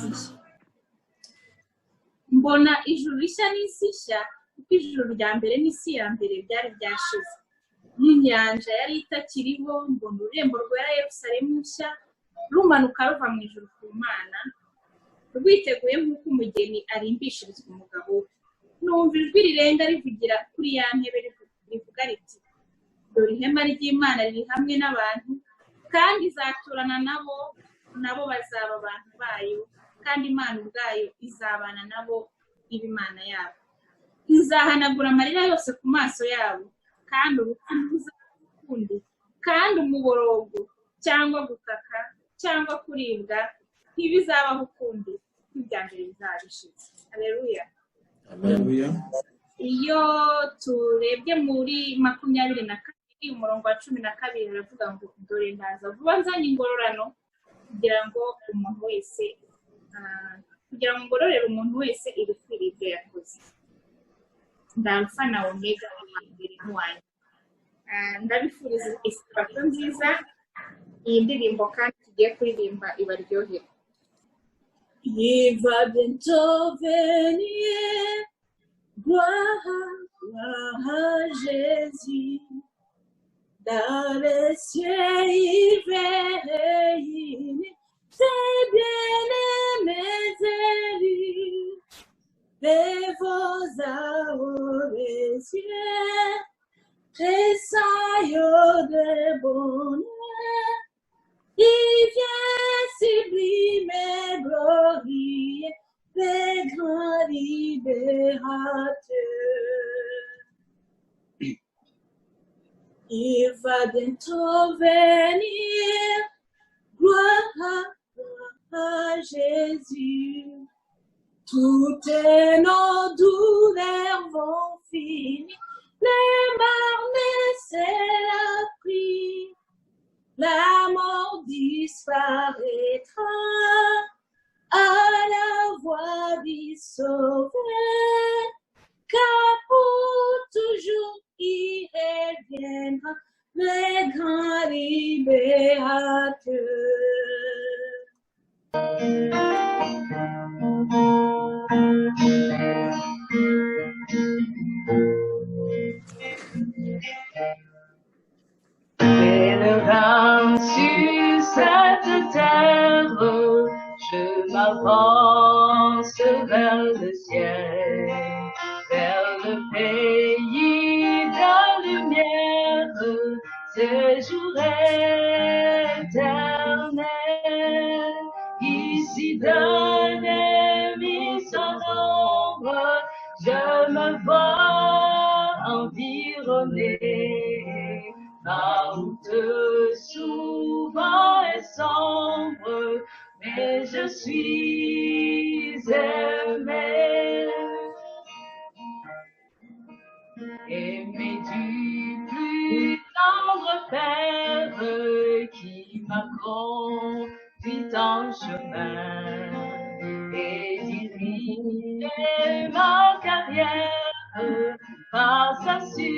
n'isi nshya. Mbona ijuru rishya n'isi nshya, kuko ijuru rya mbere n'isi ya mbere byari byashize, n'inyanja yari itakiriho. Mbona ururembo rwera Yerusalemu nshya rumanuka ruva mu ijuru ku Mana, rwiteguye nk'uko umugeni arimbishirizwa umugabo we. Numva ijwi rirenga rivugira kuri ya ntebe rivuga riti, dore ihema ry'Imana riri hamwe n'abantu, kandi izaturana nabo bazaba abantu bayo, kandi Imana ubwayo izabana nabo iba Imana yabo. Izahanagura amarira yose ku maso yabo, kandi urupfu ntiruzaba ukundi, kandi umuborogo cyangwa gutaka cyangwa kuribwa ntibizabaho ukundi, ibya mbere bizaba bishize. Haleluya. Iyo turebye muri 22 umurongo wa 12 baravuga ngo, dore ndaza vuba nzanye ingororano kugira ngo ngororere umuntu wese ibikwiriye ibyo yakoze. Ndalfa na Omega, mbere n'uwanyu. Ndabifuriza isabato nziza. Iyi ndirimbo kandi tugiye kuririmba ibaryohera. Il va bientôt venir, gloire à Jésus. Dans les cieux, il réunit ses bien-aimés élus. Lève-vous aux cieux, tressaillons de bonheur. Il vient sublimer, glorieux, les grands libérateurs. Il va bientôt venir, gloire à Jésus. Toutes nos douleurs vont finir, les marnes seront pris, la mort disparaîtra à la voix du Sauveur, car pour toujours il reviendra, le grand libérateur. Pèlerin sur cette terre, je m'avance vers le ciel, vers le pays de la lumière, ce jour éternel. Ici d'un ennemi sans nombre, je me vois environné. Ma route souvent est sombre, mais je suis aimé. Aimé du plus tendre Père qui m'a conduit en chemin et dirigé ma carrière par sa sûre-main.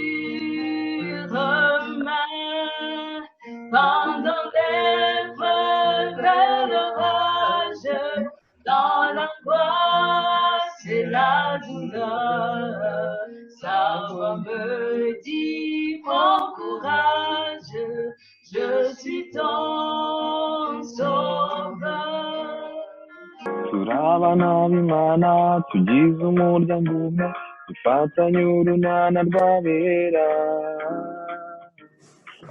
Pendant l'épreuve et l'orage, dans l'angoisse et la douleur, sa voix me dit, prends courage, je suis ton sauveur. Turabana b'Imana tugize umuryango umwe, dufatanye urunana rw'abera.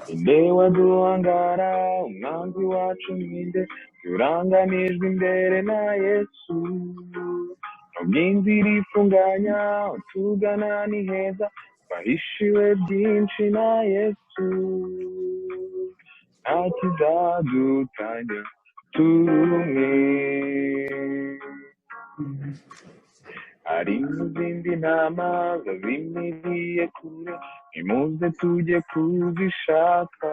Inde waduhangara umwanzi wacu ninde, turanganijwe imbere na Yesu. Nubwo inzira ifunganya utugana ni heza, twahishiwe byinshi na Yesu. Nta kizadutanya turi umwe. Ari mu zindi ntama zazimiriye kure, nimuze tujye kuzishaka.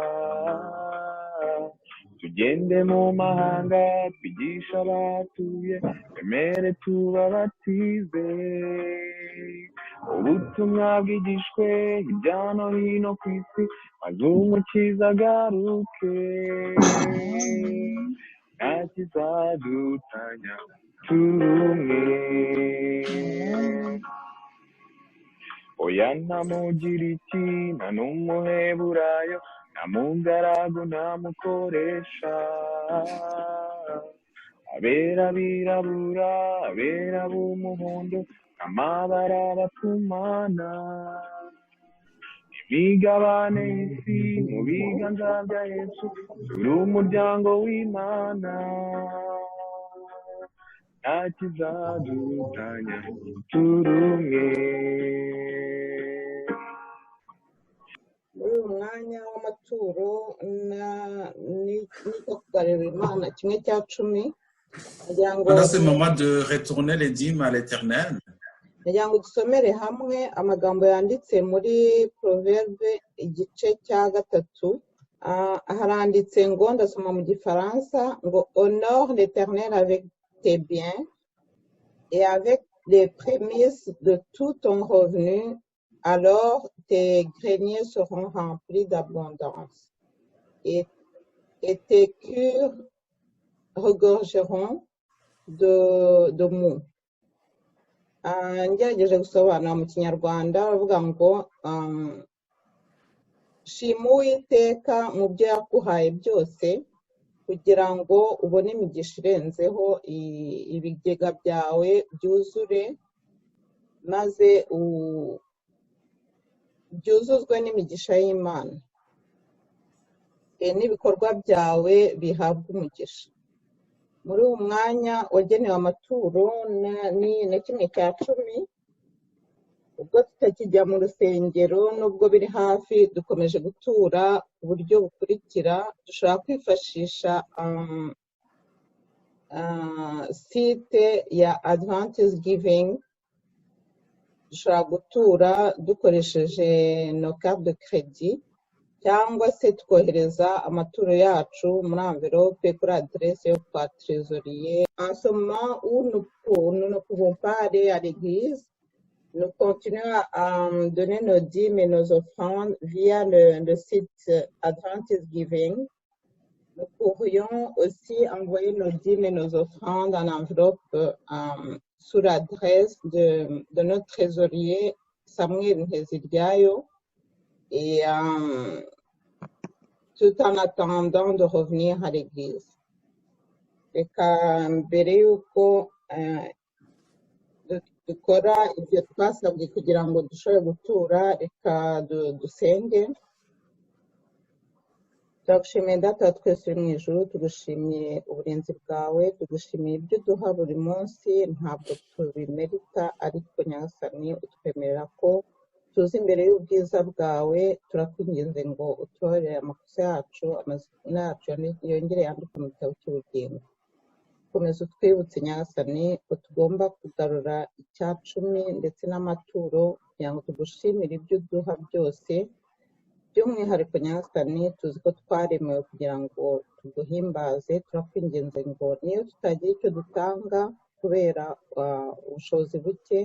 Tugende mu mahanga twigisha abatuye, twemere tubabatize. Ubutumwa bwigishwe hirya no hino ku isi, maze umukiza agaruke. Nta kizadutanya turi umwe oya ntamugira iki nta n'umuheburayo nta mugaragu nta mukoresha abera birabura abera b'umuhondo amabara batumana imigabane y'isi mu biganza bya yesu turi umuryango w'imana nta kizadutanya turi umwe muri uyu mwanya w'amaturo niko kugarurira imana kimwe cya cumi kugira ngo Pendant ce moment de retourner les dîmes à l'Éternel, kugira ngo dusomere hamwe amagambo yanditse muri proverbe igice cya gatatu. Haranditse ngo ndasoma mu gifaransa ngo honore l'éternel avec tes biens et avec les prémices de tout ton revenu, alors tes greniers seront remplis d'abondance et tes cures regorgeront de mou. Ngerageje gusobanura mu kinyarwanda bavuga ngo shima uwiteka mu byo yaguhaye byose kugira ngo ubone imigisha irenzeho ibigega byawe byuzure maze byuzuzwe n'imigisha y'Imana n'ibikorwa byawe bihabwa umugisha. Muri uwo mwanya wagenewe amaturo na kimwe cya cumi, ubwo tutakijya mu rusengero nubwo biri hafi dukomeje gutura uburyo bukurikira. Dushobora kwifashisha site ya Adventist Giving, dushobora gutura dukoresheje nos cartes de crédit cyangwa se tukohereza amaturo yacu muri envelope kuri adresse yo kwa trésorier. En ce moment où nous ne pouvons pas aller à l'église, nous continuons à donner nos dîmes et nos offrandes via le site Adventist Giving. Nous pourrions aussi envoyer nos dîmes et nos offrandes en enveloppe sous l'adresse de notre trésorier Samuel Nteziryayo, et tout en attendant de revenir à l'église. Reka mbere y'uko dukora ibyo twasabwe kugira ngo dushobore gutura, reka dusenge. Turagushimiye data wa twese uri mu ijuru, tugushimiye uburinzi bwawe, tugushimiye ibyo uduha buri munsi, ntabwo tubimerita ariko nyagasani utwemerera ko tuzi imbere y'ubwiza bwawe. Turakwinginze ngo utubabarire amakosa yacu, amazina yacu yongere yandikwe mu gitabo cy'ubugingo. Komeza utwibutse nyagasani ko tugomba kugarura icya cumi ndetse n'amaturo kugira ngo tugushimire ibyo uduha byose. By'umwihariko nyagasani tuzi ko twaremewe kugira ngo tuguhimbaze. Turakwinginze ngo niyo tutagira icyo dutanga kubera ubushobozi buke,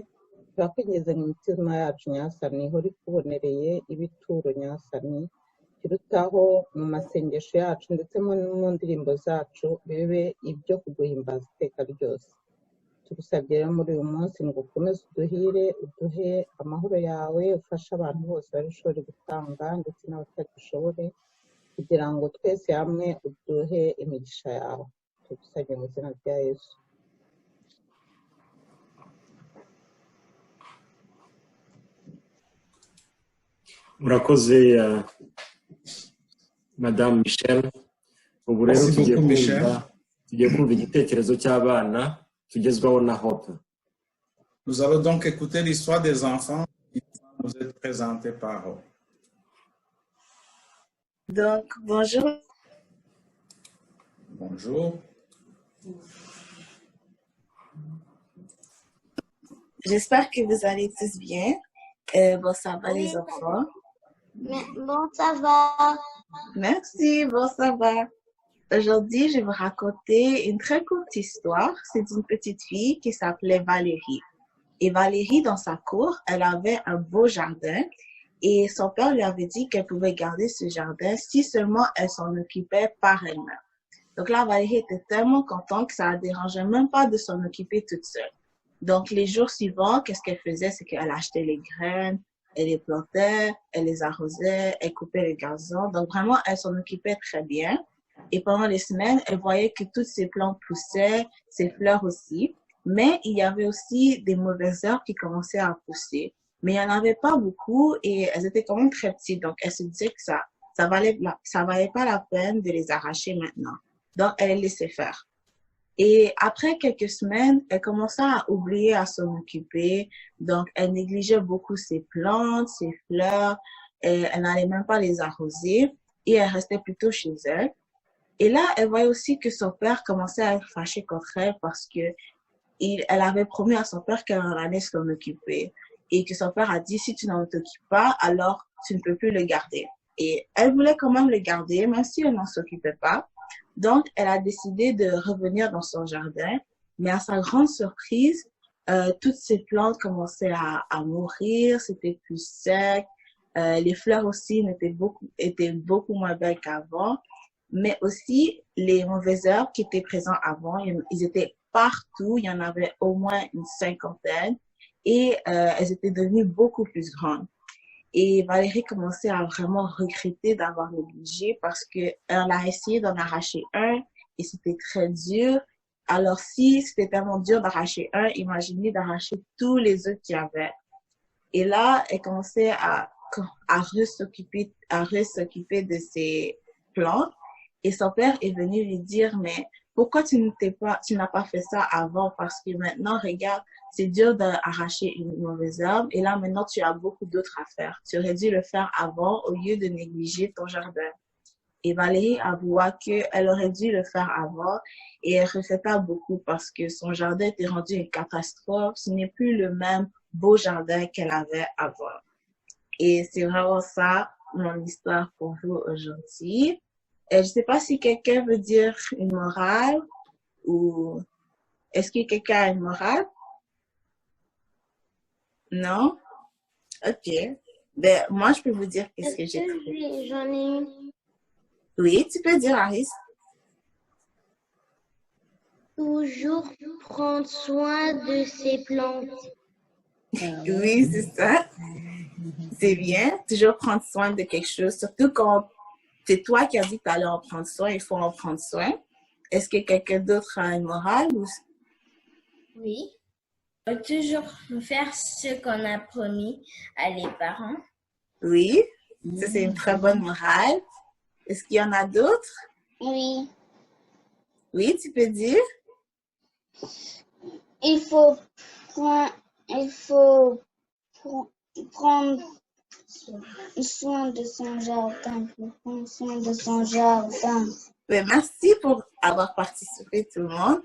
turakwinginze mu mitima yacu nyagasani ihora ikubonereye ibituro nyagasani, kirutaho mu masengesho yacu ndetse mu ndirimbo zacu bibe ibyo kuguhimbaza iteka ryose. Tugusabye rero muri uyu munsi ngo ukomeze uduhire, uduhe amahoro yawe, ufashe abantu bose barishobora gutanga ndetse n'abatabishobore, kugira ngo twese hamwe uduhe imigisha yawe. Tugusabye mu izina rya Yesu. Murakoze Madame Michel. Ubu rero Merci tugiye beaucoup, Michel. kumva igitekerezo cy'abana tugezwaho na Hope. Nous allons donc écouter l'histoire des enfants qui nous est présentée par Hope. Donc, bonjour. Bonjour. J'espère que vous allez tous bien. Bon, ça va les enfants. Bon, ça va. Merci, bon, ça va. Aujourd'hui, je vais vous raconter une très courte histoire. C'est d'une petite fille qui s'appelait Valérie. Et Valérie, dans sa cour, elle avait un beau jardin. Et son père lui avait dit qu'elle pouvait garder ce jardin si seulement elle s'en occupait par elle-même. Donc là, Valérie était tellement contente que ça la dérangeait même pas de s'en occuper toute seule. Donc les jours suivants, qu'est-ce qu'elle faisait? C'est qu'elle achetait les graines, elle les plantait, elle les arrosait, elle coupait les gazons. Donc vraiment, elle s'en occupait très bien. Et pendant les semaines, elle voyait que toutes ses plantes poussaient, ses fleurs aussi. Mais il y avait aussi des mauvaises herbes qui commençaient à pousser. Mais il n'y en avait pas beaucoup et elles étaient quand même très petites. Donc elle se disait que ça valait pas la peine de les arracher maintenant. Donc elle les laissait faire. Et après quelques semaines, elle commença à oublier à s'en occuper. Donc, elle négligeait beaucoup ses plantes, ses fleurs. Elle n'allait même pas les arroser. Et elle restait plutôt chez elle. Et là, elle voyait aussi que son père commençait à être fâché contre elle parce que elle avait promis à son père qu'elle en allait s'en occuper. Et que son père a dit, si tu n'en t'occupes pas, alors tu ne peux plus le garder. Et elle voulait quand même le garder, même si elle n'en s'occupait pas. Donc, elle a décidé de revenir dans son jardin, mais à sa grande surprise, toutes ses plantes commençaient à mourir, c'était plus sec, les fleurs aussi étaient beaucoup moins belles qu'avant, mais aussi les mauvaises herbes qui étaient présentes avant, ils étaient partout, il y en avait au moins une cinquantaine, et elles étaient devenues beaucoup plus grandes. Et Valérie commençait à vraiment regretter d'avoir négligé parce qu'elle a essayé d'en arracher un et c'était très dur. Alors si c'était tellement dur d'arracher un, imaginez d'arracher tous les autres qu'il y avait. Et là, elle commençait à s'occuper de ses plantes. Et son père est venu lui dire, mais pourquoi tu n'as pas fait ça avant? Parce que maintenant, regarde, c'est dur d'arracher une mauvaise herbe. Et là, maintenant, tu as beaucoup d'autres à faire. Tu aurais dû le faire avant au lieu de négliger ton jardin. Et Valérie avoua qu'elle aurait dû le faire avant et elle regretta beaucoup parce que son jardin était rendu une catastrophe. Ce n'est plus le même beau jardin qu'elle avait avant. Et c'est vraiment ça, mon histoire pour vous aujourd'hui. Je ne sais pas si quelqu'un veut dire une morale ou est-ce que quelqu'un a une morale? Non? Ok. Ben, moi, je peux vous dire qu'est-ce que j'ai trouvé. J'en ai une. Oui, tu peux dire, Aris. Toujours prendre soin de ses plantes. Oui, c'est ça. C'est bien. Toujours prendre soin de quelque chose. Surtout quand c'est toi qui as dit que tu allais en prendre soin, il faut en prendre soin. Est-ce que quelqu'un d'autre a une morale ou... Oui. Il faut toujours faire ce qu'on a promis à les parents. Oui, ça c'est une très bonne morale. Est-ce qu'il y en a d'autres? Oui. Oui, tu peux dire? Il faut prendre soin de son jardin. Ben, merci pour avoir participé tout le monde.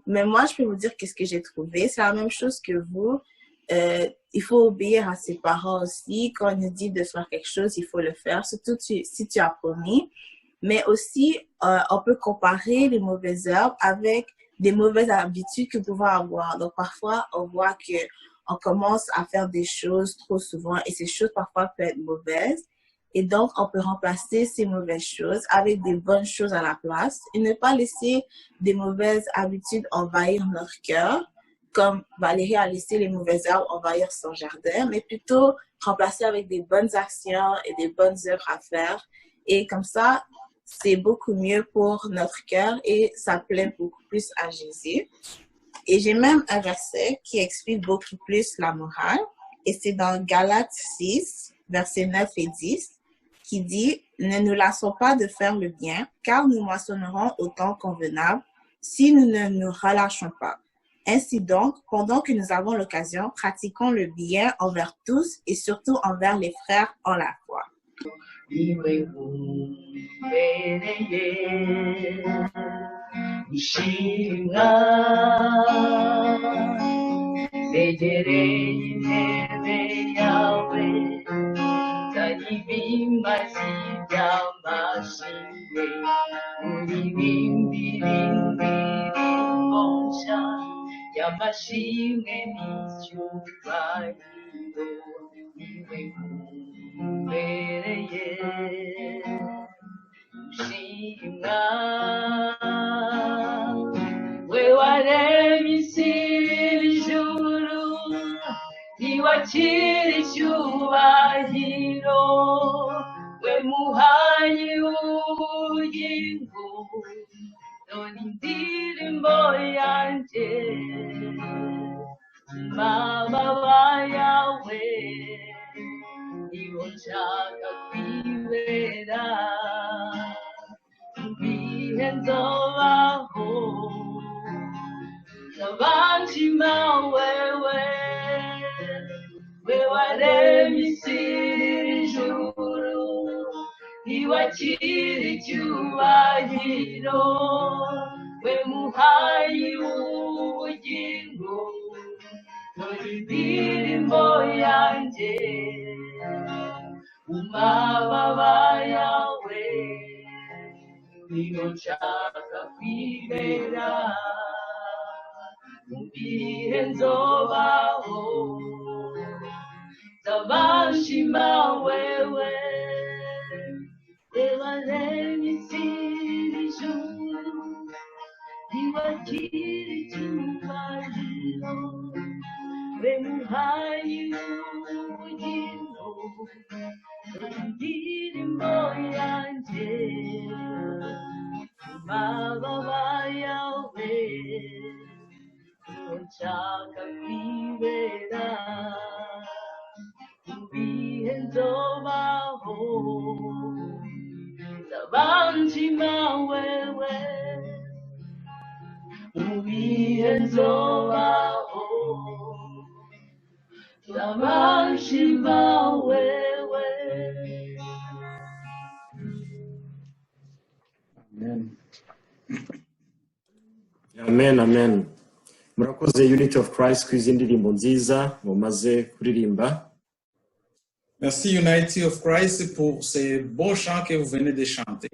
Mais moi, je peux vous dire qu'est-ce que j'ai trouvé. C'est la même chose que vous. Il faut obéir à ses parents aussi. Quand on nous dit de faire quelque chose, il faut le faire, surtout si tu as promis. Mais aussi, on peut comparer les mauvaises herbes avec des mauvaises habitudes que nous pouvons avoir. Donc, parfois, on voit qu'on commence à faire des choses trop souvent et ces choses, parfois, peuvent être mauvaises. Et donc, on peut remplacer ces mauvaises choses avec des bonnes choses à la place et ne pas laisser des mauvaises habitudes envahir notre cœur, comme Valérie a laissé les mauvaises herbes envahir son jardin, mais plutôt remplacer avec des bonnes actions et des bonnes œuvres à faire. Et comme ça, c'est beaucoup mieux pour notre cœur et ça plaît beaucoup plus à Jésus. Et j'ai même un verset qui explique beaucoup plus la morale. Et c'est dans Galates 6, versets 9 et 10, qui dit « Ne nous lassons pas de faire le bien, car nous moissonnerons au temps convenable si nous ne nous relâchons pas. Ainsi donc, pendant que nous avons l'occasion, pratiquons le bien envers tous et surtout envers les frères en la foi. » wakira icyubahiro we muhanyi w'ubugingo none indirimbo yanjye mababa yawe niho nshaka kwibera mu bihe nzobaho ndabanshima wewe we waremye isi n'ijuru ntiwakira icyubahiro we muhayi w'ubugingo none indirimbo yanjye mu mababa yawe niho nshaka kwibera mu bihe nzobaho ndabanshima wewe waremye isi n'ijuru ntiwakira icyubahiro we muhayi w'ubugingo indirimbo yanjye mu mababa yawe nshaka kwibera mu bihe nzobaho ndabanshima wewe mu bihe nzobaho ndabanshima wewe. Amen, amen. Murakoze Unity of Christ ku ndirimbo nziza mumaze kuririmba. Merci Unity of Christ pour ces beaux chants que vous venez de chanter.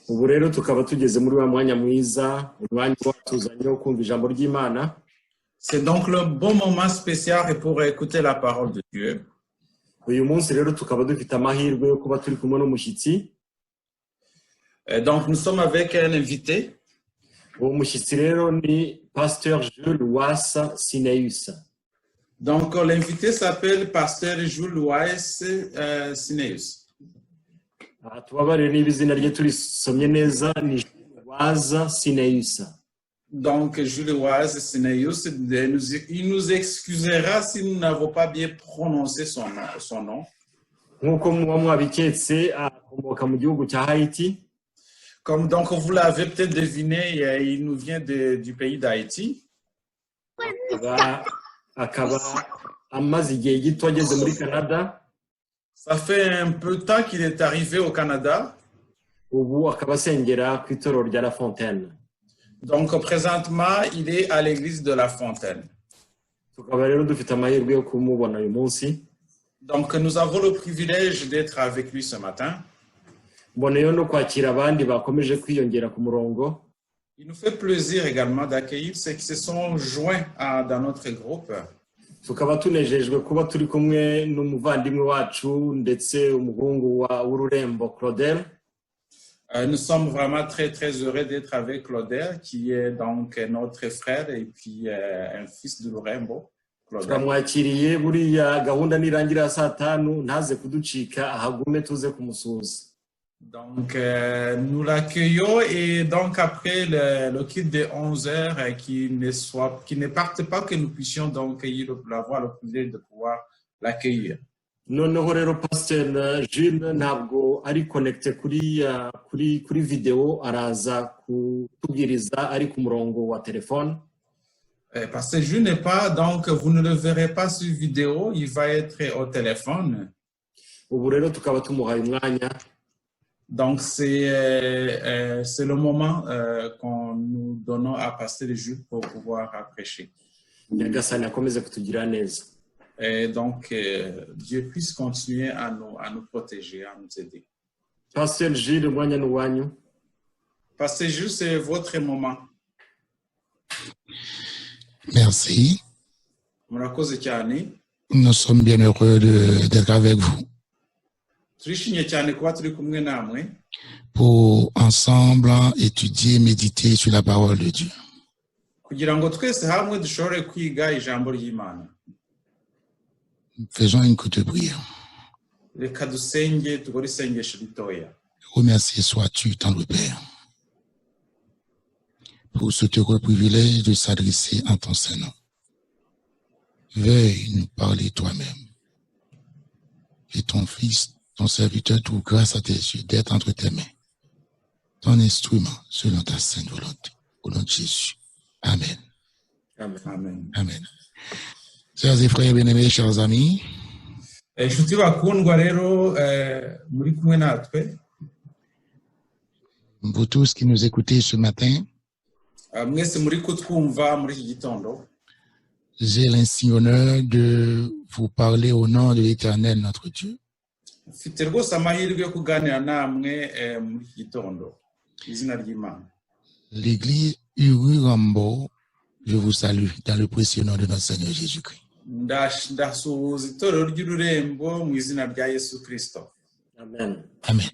Ubu rero tukaba tugeze muri wa mwanya mwiza, umwanya watuzanye wo kumva ijambo ry'Imana. C'est donc le bon moment spécial pour écouter la parole de Dieu. Uyu munsi rero tukaba dufite amahirwe yo kuba turi kumwe n'umushyitsi. Donc nous sommes avec un invité. Uwo mushyitsi rero ni Pasteur Jules Wassa Sineus. Donc l'invité s'appelle Pasteur Jules Wassa Sineus. Tubabarire niba izina rye turisomye neza ni Wassa Sineus. Donc Jules Wassa Sineus, il nous excusera si nous n'avons pas bien prononcé son nom. Nkuko muba mwabiketse akomoka mu gihugu cya Haïti. Comme donc vous l'avez peut-être deviné, il nous vient du pays d'Haïti. Akaba amaze igihe gito ageze muri Canada. Ça fait un peu de temps qu'il est arrivé au Canada. Ubu akaba asengera ku itorero rya La Fontaine. Donc présentement, il est à l'église de La Fontaine. Tukaba rero dufite amahirwe yo kumubona uyu munsi. Donc nous avons le privilège d'être avec lui ce matin. Mboneyeho no kwakira abandi bakomeje kwiyongera ku murongo. Il nous fait plaisir également d'accueillir ceux qui se sont joints dans notre groupe. Tukaba tunejejwe kuba turi kumwe n'umuvandimwe wacu ndetse umuhungu w'ururembo Claudel. Nous sommes vraiment très très heureux d'être avec Claudel qui est donc notre frère et puis un fils de Lurembo. Turamwakiriye buriya gahunda nirangira saa 5 ntaze kuducika ahagume tuze kumusuhuza. Donc nous l'accueillons et donc après le kit de 11h qui ne parte pas, que nous puissions donc avoir le privilège de pouvoir l'accueillir. Noneho rero Pasteur Jules ntabwo ari connecté kuri video, araza kutubwiriza ari ku murongo wa telefone. Parce que Jules n'est pas, donc vous ne le verrez pas sur vidéo, il va être au téléphone. Ubu rero tukaba tumuhaye umwanya. Donc c'est le moment qu'on nous donnons à Pasteur Jules pour pouvoir prêcher. Nyagasani akomeze kutugira neza. Et donc Dieu puisse continuer à nous protéger, à nous aider. Pasteur Jules, umwanya n'uwanyu. Pasteur Jules, c'est votre moment. Merci. Murakoze cyane. Nous sommes bien heureux d'être avec vous. Turishimye cyane kuba turi kumwe namwe. Pour ensemble étudier, méditer sur la parole de Dieu. Kugira ngo twese hamwe dushobore kwiga ijambo ry'Imana. Faisons une courte prière. reka dusenge tugore isengesho ritoya. Remercié sois-tu, tendre Père, pour ce heureux privilège de s'adresser en ton Saint-Nom. Veuille nous parler toi-même. Et ton Fils, ton serviteur, trouve grâce à tes yeux d'être entre tes mains, ton instrument selon ta sainte volonté. Au nom de Jésus. Amen. Amen. Amen. Amen. Chers et frères bien-aimés, chers amis, inshuti bakundwa rero muri kumwe natwe, vous tous qui nous écoutez ce matin, mwese muri kutwumva muri iki gitondo, j'ai l'insigne honneur de vous parler au nom de l'Éternel notre Dieu. mfite rwose amahirwe yo kuganira namwe muri iki gitondo izina ry'Imana. L'église Uru-Rambo, je vous salue dans le précieux nom de notre Seigneur Jésus-Christ. ndasuhuza itorero ry'ururembo mu izina rya Yesu Kristo. Amen. Amen.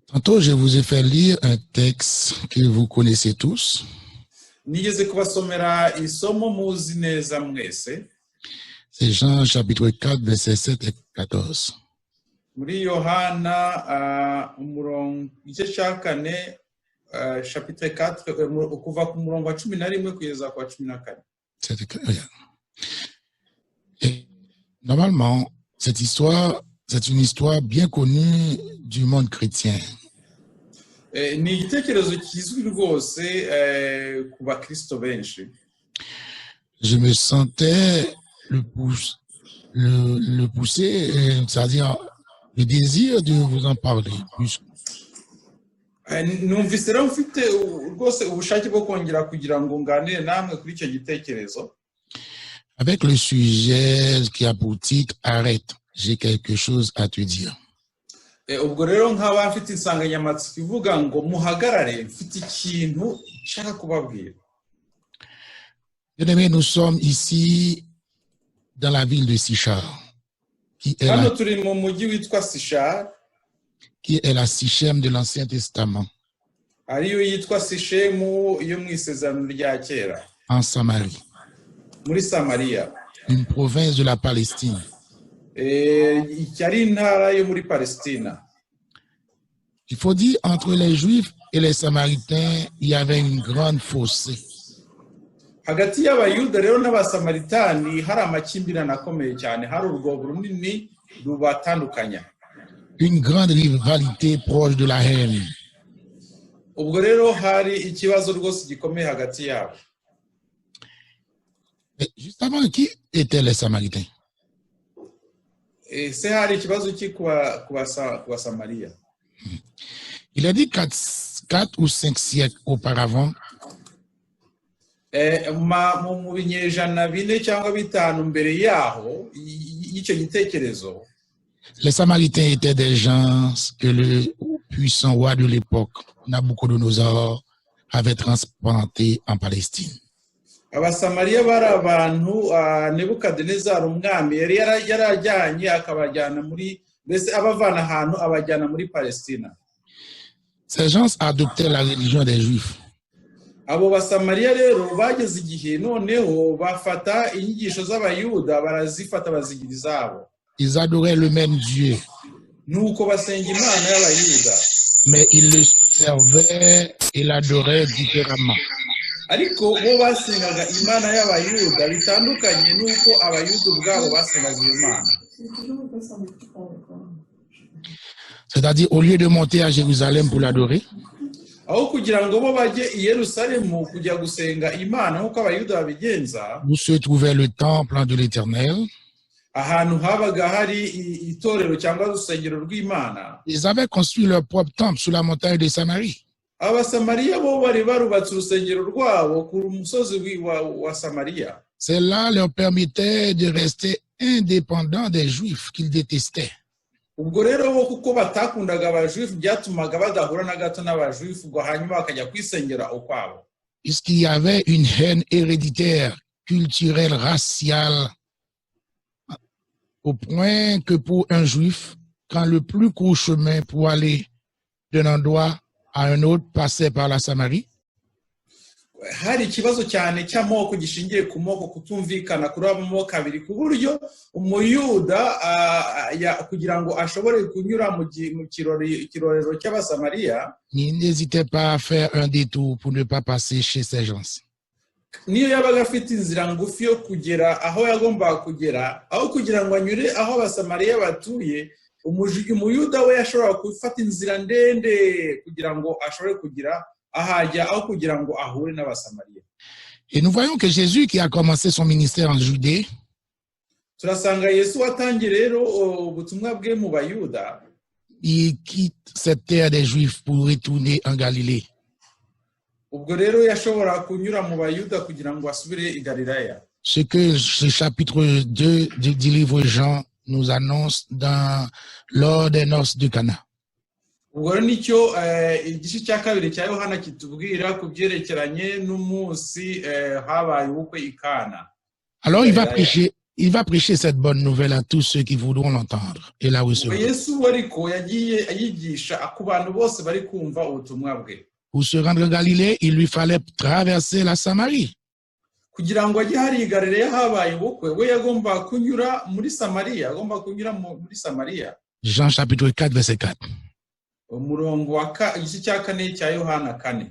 Tantôt, je vous ai fait lire un texte que vous connaissez tous. Nigeze kubasomera isomo muzi neza mwese, C'est Jean chapitre 4, versets 7 et 14. muri Yohana igice cya 4 chapitre 4 kuva ku murongo wa 11 kugeza ku wa 14. Et normalement, cette histoire, c'est une histoire bien connue du monde chrétien. Ni igitekerezo kizwi rwose ku bakristo benshi. Je me sentais le pousser, c'est-à-dire le désir de vous en parler plus. Numvise rero mfite rwose ubushake bwo kongera kugira ngo nganire namwe kuri icyo gitekerezo. Avec le sujet qui a pour titre « Arrête, j'ai quelque chose à te dire ». Ubwo rero nkaba mfite insanganyamatsiko ivuga ngo muhagarare, mfite ikintu nshaka kubabwira. Bien-aimés, nous sommes ici dans la ville de Sichar, qui Hano turi mu mujyi witwa Sichar, est la Sichem de l'Ancien Testament, ariyo yitwa Sichemu yo mu isezerano rya kera, en Samarie, muri Samariya, une province de la Palestine. ari intara yo muri Palestina. Il faut dire, entre les Juifs et les Samaritains, il y avait une grande fossé. Hagati y'Abayuda rero n'Abasamaritani hari amakimbirane akomeye cyane, hari urwobo runini rubatandukanya. Une grande rivalité proche de la haine. Ubwo rero hari ikibazo rwose gikomeye hagati yabo. Mais justement, qui étaient les Samaritains? Se hari ikibazo ki ku Basamariya. Il a dit 4 ou 5 siècles auparavant, mu binyejana 4 cyangwa 5 mbere yaho y'icyo gitekerezo, les Samaritains étaient des gens que le puissant roi de l'époque, Nabucodonosor, avait transplantés en Palestine. Abasamariya bari abantu Nebukadinezari umwami yari yarajyanye akabajyana muri, mbese abavana ahantu abajyana muri Palestina. Ces gens adoptaient la religion des Juifs. Abo Basamariya rero bageze igihe noneho bafata inyigisho z'Abayuda barazifata bazigira izabo. Ils adoraient le même Dieu. Nuko basenga Imana y'Abayuda. Mais ils le servaient et l'adoraient différemment. Ariko bo basengaga Imana y'Abayuda bitandukanye nuko Abayuda ubwabo basengaga iyo Mana. C'est-à-dire, au lieu de monter à Jérusalem pour l'adorer, aho kugira ngo bo bajye i Yerusalemu kujya gusenga Imana nk'uko Abayuda babigenza, où se trouvait le temple de l'Éternel, ahantu habaga hari itorero cyangwa urusengero rw'Imana, ils avaient construit leur propre temple sur la montagne de Samarie. Abasamariya bo bari barubatse urusengero rwabo ku musozi wa Samariya. Cela leur permettait de rester indépendants des Juifs qu'ils détestaient. Ubwo rero bo kuko batakundaga Abajuifu byatumaga badahura na gato n'Abajuifu, ngo hanyuma bakajya kwisengera ukwabo. Puisqu'il y avait une haine héréditaire, culturelle, raciale, au point que pour un Juif, quand le plus court chemin pour aller d'un endroit à un autre passait par la Samarie, hari ikibazo cyane cy'amoko gishingiye ku moko kutumvikana kuri abo moko abiri ku buryo umuyuda kugira ngo ashobore kunyura mu kirorero cy'abasamariya il n'hésitait pas à faire un détour pour ne pas passer chez ces gens. niyo yabaga afite inzira ngufi yo kugera aho yagombaga kugera aho kugira ngo anyure aho abasamariya batuye, umuyuda we yashobora gufata inzira ndende kugira ngo ashobore kugira ahajya aho kugira ngo ahure n'abasamariya. Et nous voyons que Jésus, qui a commencé son ministère en Judée, turasanga Yesu watangiye rero ubutumwa bwe mu bayuda, il quitte cette terre des Juifs pour retourner en Galilée. ubwo rero yashobora kunyura mu bayuda kugira ngo asubire i Galilaya. Ce que ce chapitre 2 du livre Jean nous annonce lors des noces de Cana. ubwo rero nicyo igice cya kabiri cya Yohana kitubwira ku byerekeranye n'umunsi habaye ubukwe i Kana. Alors il va prêcher cette bonne nouvelle à tous ceux qui voudront l'entendre et la recevoir. Yesu ariko yagiye ayigisha ku bantu bose bari kumva ubutumwa bwe. Pour se rendre en Galilée, il lui fallait traverser la Samarie. kugira ngo ajye hari i Galilaya habaye ubukwe, we yagomba kunyura muri Samariya, agomba kunyura muri Samariya. Jean chapitre 4 verset 4. umurongo wa igice cya 4 cya Yohana 4.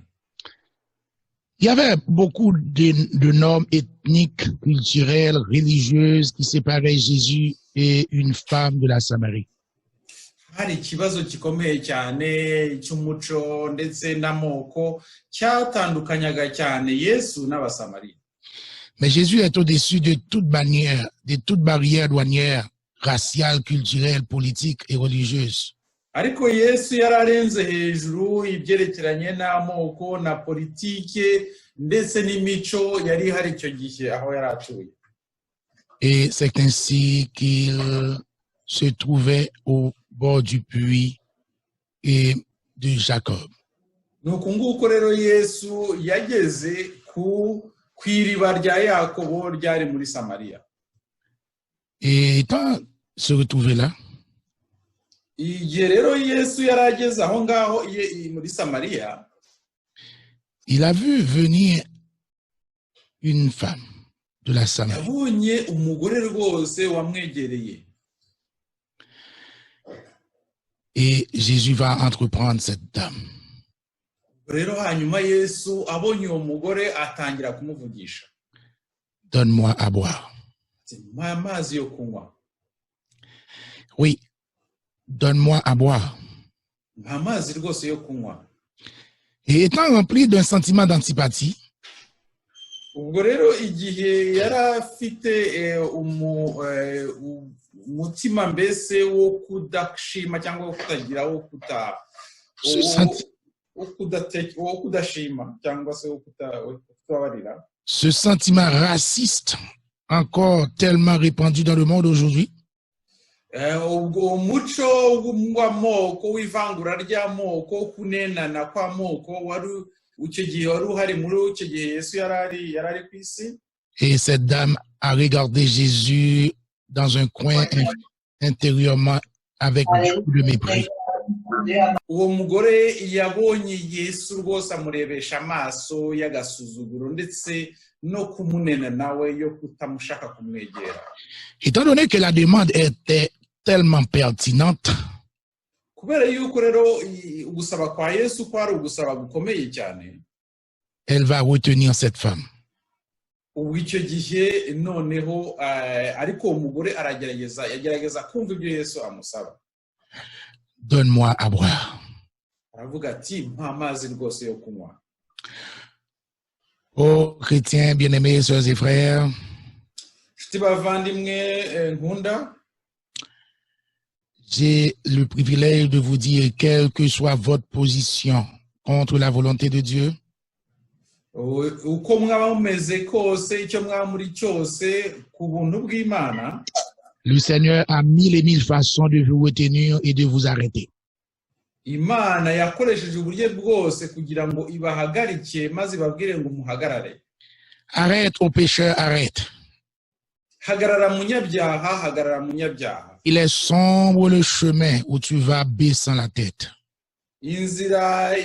Il y avait beaucoup de normes ethniques, culturelles, religieuses qui séparaient Jésus et une femme de la Samarie. hari ikibazo gikomeye cyane cy'umuco ndetse n'amoko cyatandukanyaga cyane Yesu n'abasamariya. Mais Jésus est au-dessus de toute barrière douanière, raciale, culturelle, politique et religieuse. ariko Yesu yararenze hejuru ibyerekeranye n'amoko na politike ndetse n'imico yari hari icyo gihe aho yari atuye. Et c'est ainsi qu'il se trouvait au bord du puits et de Jacob. nuko nguko rero Yesu yageze ku iriba rya Yakobo ryari muri Samariya. Et étant se retrouvé là, igihe rero Yesu yarageze aho ngaho muri Samariya, il a vu venir une femme de la Samarie. yabonye umugore rwose wamwegereye. Et Jésus va entreprendre cette dame. rero hanyuma Yesu abonye uwo mugore atangira kumuvugisha. Donne-moi à boire. mpa amazi yo kunywa. Oui, donne-moi à boire. mpa amazi rwose yo kunywa. Et étant rempli d'un sentiment d'antipathie, ubwo rero igihe yari afite umutima mbese wo kudashima cyangwa wo kutagira wo kudashima cyangwa se wo kutabarira. Ce sentiment raciste, encore tellement répandu dans le monde aujourd'hui, ubwo umuco w'amoko w'ivangura ry'amoko kunenana kw'amoko wari icyo gihe wari uhari muri icyo gihe Yesu yarari ku isi. Et cette dame a regardé Jésus dans un coin intérieurement avec beaucoup de mépris. uwo mugore yabonye Yesu rwose amurebesha amaso y'agasuzuguro ndetse no kumunena nawe yo kutamushaka kumwegera. Étant donné que la demande était tellement pertinente, kubera yuko rero ugusaba kwa Yesu kwari ugusaba gukomeye cyane, elle va retenir cette femme. ubwo icyo gihe noneho ariko uwo mugore yagerageza kumva ibyo Yesu amusaba. Donne-moi à boire. aravuga ati mpa amazi rwose yo kunywa. Oh, chrétiens bien-aimés, sœurs et frères, nshuti bavandimwe nkunda, j'ai le privilège de vous dire, quelle que soit votre position contre la volonté de Dieu, uko mwaba mumeze kose icyo mwaba muri cyose ku buntu bw'Imana, le Seigneur a mille et mille façons de vous retenir et de vous arrêter. Imana yakoresheje uburyo bwose kugira ngo ibahagarike maze ibabwire ngo muhagarare. Arrête au pécheur, arrête. Hagarara munyabyaha, hagarara munyabyaha. Il est sombre le chemin où tu vas baissant la tête. inzira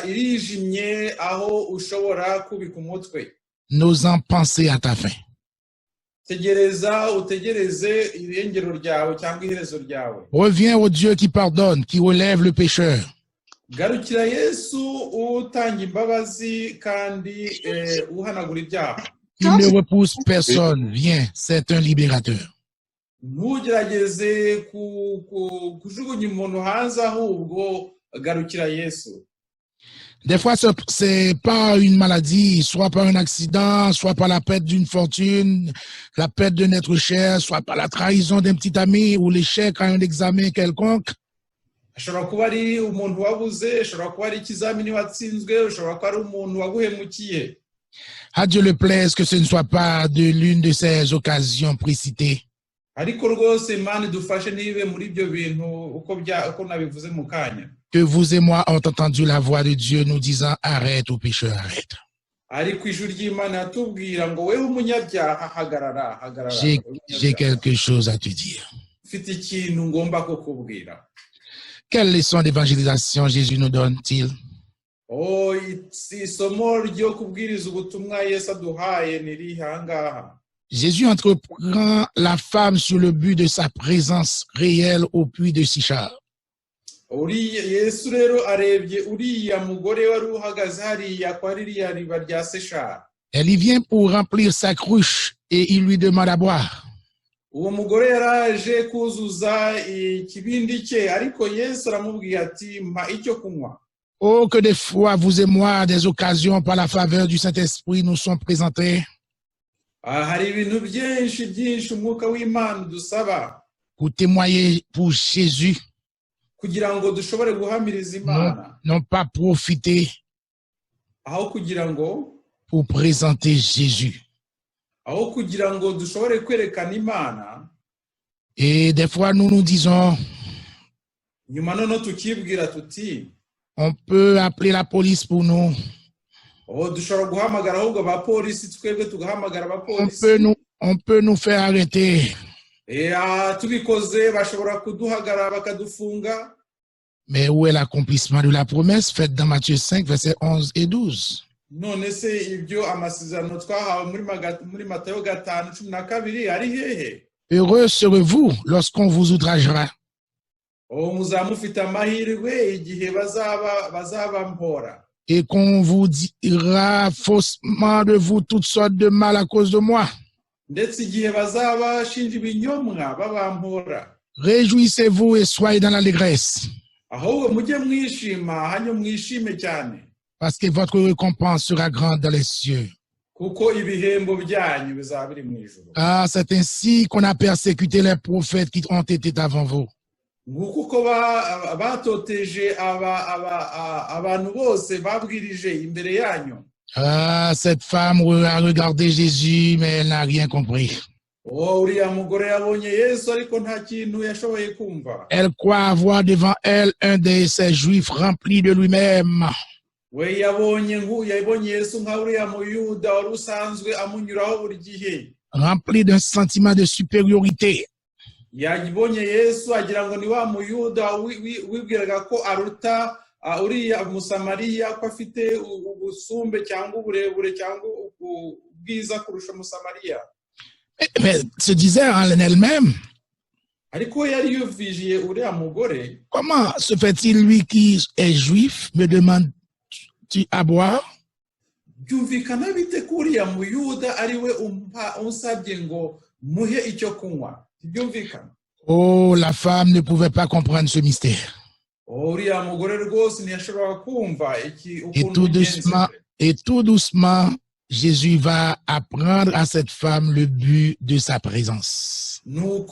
irijimye aho ushobora kubika umutwe. N'osant penser à ta fin. Tegereza utegereze irengero ryawe cyangwa iherezo ryawe. Reviens au Dieu qui pardonne, qui relève le pécheur. Garukira Yesu utanga imbabazi kandi uhanagura ibyaha. Il ne repousse personne. Viens, c'est un libérateur. Ntugerageze kujugunya umuntu hanze ahubwo garukira Yesu. Des fois, c'est pas une maladie, soit par un accident, soit par la perte d'une fortune, la perte d'un être cher, soit par la trahison d'un petit ami ou l'échec à un examen quelconque. Ashobora kuba ari umuntu wabuze, ashobora kuba ari ikizamini watsinzwe, ashobora kuba ari umuntu waguhemukiye. À Dieu le plaise que ce ne soit pas de l'une de ces occasions précitées. Ariko rwose Imana idufashe nibe muri ibyo bintu uko nabivuze mu kanya. Que vous et moi ont entendu la voix de Dieu nous disant arrête au pécheur, arrête. Ariko ijuru ry'Imana atubwira ngo wewe umunyabyaha hagarara. J'ai quelque chose à te dire. Mfite ikintu ngomba kukubwira. Quelle leçon d'évangélisation Jésus nous donne-t-il? Oh, isomo ryo kubwiriza ubutumwa Yesu aduhaye niri hangaha. Jésus entreprend la femme sur le but de sa présence réelle au puits de Sichar. Yesu rero arebye uriya mugore wari uhagaze hariya kwa ririya riba rya Seshar. Elle y vient pour remplir sa cruche et il lui demande à boire. Uwo mugore yaraje kuzuza ikibindi cye ariko Yesu aramubwiye ati mpa icyo kunywa. Oh, que des fois vous et moi, des occasions par la faveur du Saint-Esprit nous sont présentées. Hari ibintu byinshi umwuka w'Imana dusaba. Pour témoigner pour Jésus. Kugira ngo dushobore guhamiriza Imana. Non pas profiter. Aho kugira ngo pour présenter Jésus. Aho kugira ngo dushobore kwerekana Imana. Et des fois nous nous disons. Nyuma nono tukibwira tuti. On peut appeler la police pour nous. Oh, dushobora guhamagara ahubwo abapolisi twebwe tugahamagara abapolisi. On peut nous faire arrêter. Tubikoze bashobora kuduhagara bakadufunga. Mais où est l'accomplissement de la promesse faite dans Matthieu 5, versets 11 et 12? None se ibyo amasezerano twahawe muri Matayo 5:12 ari hehe? Heureux serez-vous lorsqu'on vous outragera. Oh, muzamufite amahirwe igihe bazaba mpora. Et qu'on vous dira faussement de vous toutes sortes de mal à cause de moi. Réjouissez-vous et soyez dans l'allégresse. Parce que votre récompense sera grande dans les cieux. Ah, c'est ainsi qu'on a persécuté les prophètes qui ont été avant vous. Nguko batoteje abantu bose babwirije imbere yanyu. Ah, cette femme a regardé Jésus, mais elle n'a rien compris. Oh, uriya mugore yabonye Yesu ariko nta kintu yashoboye kumva. Elle croit avoir devant elle un de ces juifs remplis de lui-même. We yabonye Yesu nka uriya muyuda wari usanzwe amunyuraho buri gihe. Rempli d'un sentiment de supériorité. Yagibonye Yesu agira ngo ni wa muyuda wibwiraga ko aruta uriya musamariya ko afite ubusumbe cyangwa uburebure cyangwa ubwiza kurusha musamariya. Mais se disait en elle-même. Ariko yari yuvijiye uriya mugore. Comment se fait-il, lui qui est juif, me demande-tu à boire? Byumvikana bite ko uriya muyuda ari we unsabye ngo muhe icyo kunywa? Oh, la femme ne pouvait pas comprendre ce mystère. Et tout doucement, Jésus va apprendre à cette femme le but de sa présence. Nous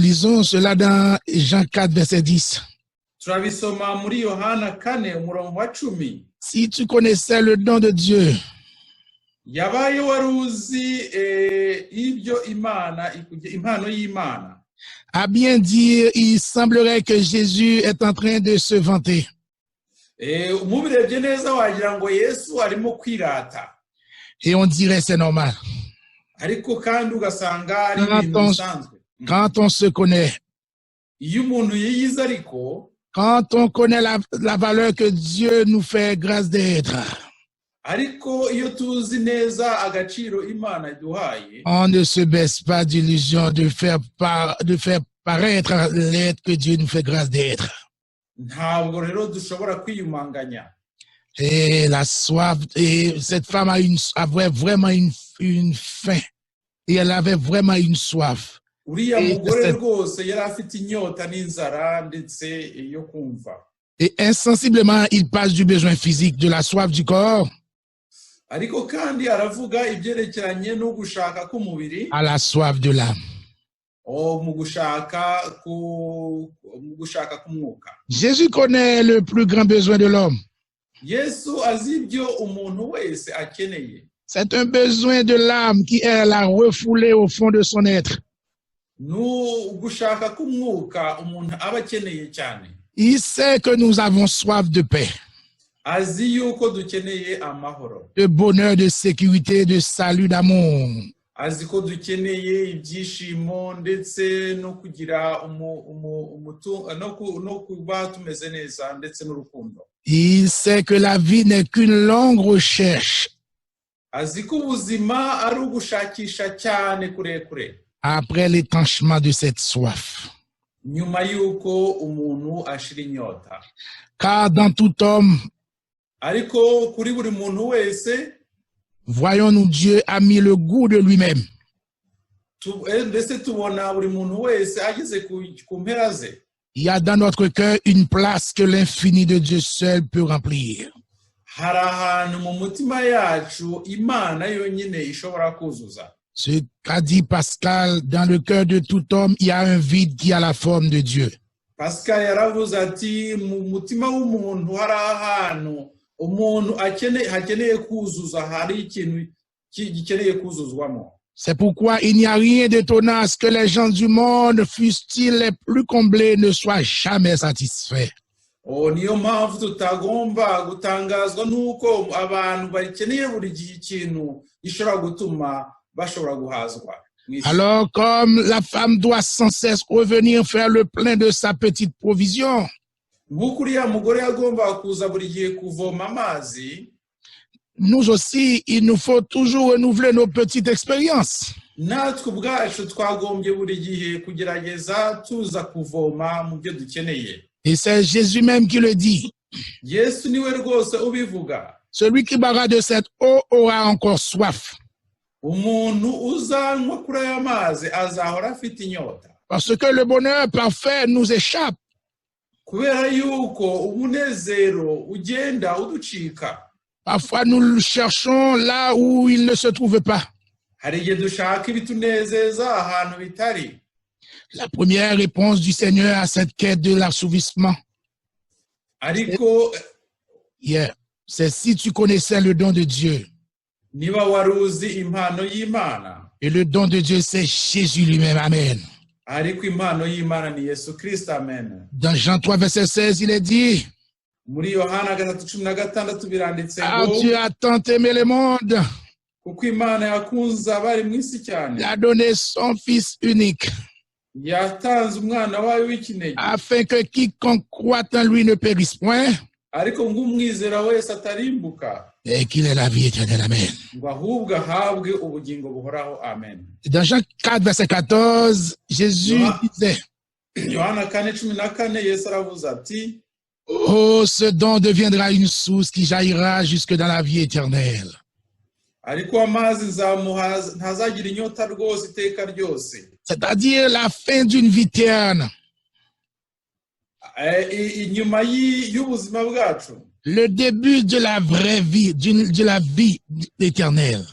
lisons cela dans Jean 4, verset 10. Si tu connaissais le don de Dieu, à bien dire, il semblerait que Jésus est en train de se vanter. Et on dirait c'est normal. ariko kandi ugasanga ari ibintu bisanzwe. Quand on se connaît, Iyo umuntu yiyize ariko, quand on connaît la valeur que Dieu nous fait grâce d'être, ariko iyo tuzi neza agaciro Imana iduhaye, on ne se baisse pas d'illusion de faire paraître l'être que Dieu nous fait grâce d'être. ntabwo rero dushobora kwiyumanganya. Et la soif, et cette femme avait vraiment une faim. Et elle avait vraiment une soif. Uriya mugore rwose yari afite inyota n'inzara ndetse yo kumva. Et insensiblement, il passe du besoin physique, de la soif du corps, Ariko kandi aravuga ibyerekeranye no gushaka k'umubiri, à la soif de l'âme. mu gushaka k'umwuka. Jésus connaît le plus grand besoin de l'homme. Yesu azi ibyo umuntu wese akeneye. C'est un besoin de l'âme qui elle a refoulé au fond de son être. Gushaka k'umwuka umuntu aba akeneye cyane. Il sait que nous avons soif de paix, Azi yuko dukeneye amahoro. de bonheur, de sécurité, de salut, d'amour. Azi ko dukeneye ibyishimo ndetse no kugira no kuba tumeze neza ndetse n'urukundo. Il sait que la vie n'est qu'une longue recherche Azi ko ubuzima ari ugushakisha cyane kurekure. après l'étanchement de cette soif. Nyuma yuko umuntu ashira inyota. Car dans tout homme, Ariko kuri buri muntu wese, voyons-nous, Dieu a mis le goût de lui-même. Mbese tubona buri muntu wese ageze ku mpera ze. Il y a dans notre cœur une place que l'infini de Dieu seul peut remplir. Hari ahantu mu mutima yacu Imana yonyine ishobora kuzuza. Ce qu'a dit Pascal, dans le cœur de tout homme, il y a un vide qui a la forme de Dieu. Pascal yaravuze ati mu mutima w'umuntu hari ahantu umuntu hakeneye kuzuza, hari ikintu gikeneye kuzuzwamo. C'est pourquoi il n'y a rien d'étonnant à ce que les gens du monde, fussent-ils les plus comblés, ne soient jamais satisfaits. Niyo mpamvu tutagomba gutangazwa nuko abantu bakeneye buri gihe ikintu gishobora gutuma bashobora guhazwa. Alors, comme la femme doit sans cesse revenir faire le plein de sa petite provision, nk'uko uriya mugore yagomba kuza buri gihe kuvoma amazi, nous aussi, il nous faut toujours renouveler nos petites expériences. natwe ubwacu twagombye buri gihe kugerageza tuza kuvoma mu byo dukeneye. Et c'est Jésus même qui le dit. Yesu niwe rwose ubivuga. Celui qui boira de cette eau aura encore soif. Umuntu uzanywa kuri aya mazi azahora afite inyota. Parce que le bonheur parfait nous échappe. Kubera yuko umunezero ugenda uducika. Parfois nous le cherchons là où il ne se trouve pas. Hari igihe dushaka ibitunezeza ahantu bitari. La première réponse du Seigneur à cette quête de l'assouvissement, Ariko c'est si tu connaissais le don de Dieu. niba waruzi impano y'Imana. Et le don de Dieu, c'est Jésus lui-même. Amen. Ariko impano y'Imana ni Yesu Kristo. Amen. Dans Jean 3, verset 16, il est dit, Muri Yohana 3:16 biranditse car ngo, Dieu a tant aimé le monde, kuko Imana yakunze abari mu isi cyane, il a donné son Fils unique, yatanze umwana wayo w'ikinege, afin que quiconque croit en lui ne périsse point, ariko ng'umwizera wese atarimbuka, et qu'il ait la vie éternelle. Amen. ngo ahubwo ahabwe ubugingo buhoraho. Amen. Dans Jean 4, verset 14, Jésus disait, Yohana 4:14 Yesu aravuze ati, oh, ce don deviendra une source qui jaillira jusque dans la vie éternelle. ariko amazi nzamuha ntazagira inyota rwose iteka ryose. C'est-à-dire la fin d'une vie terne. Inyuma y'ubuzima bwacu, Le début de la vraie vie, de la vie éternelle.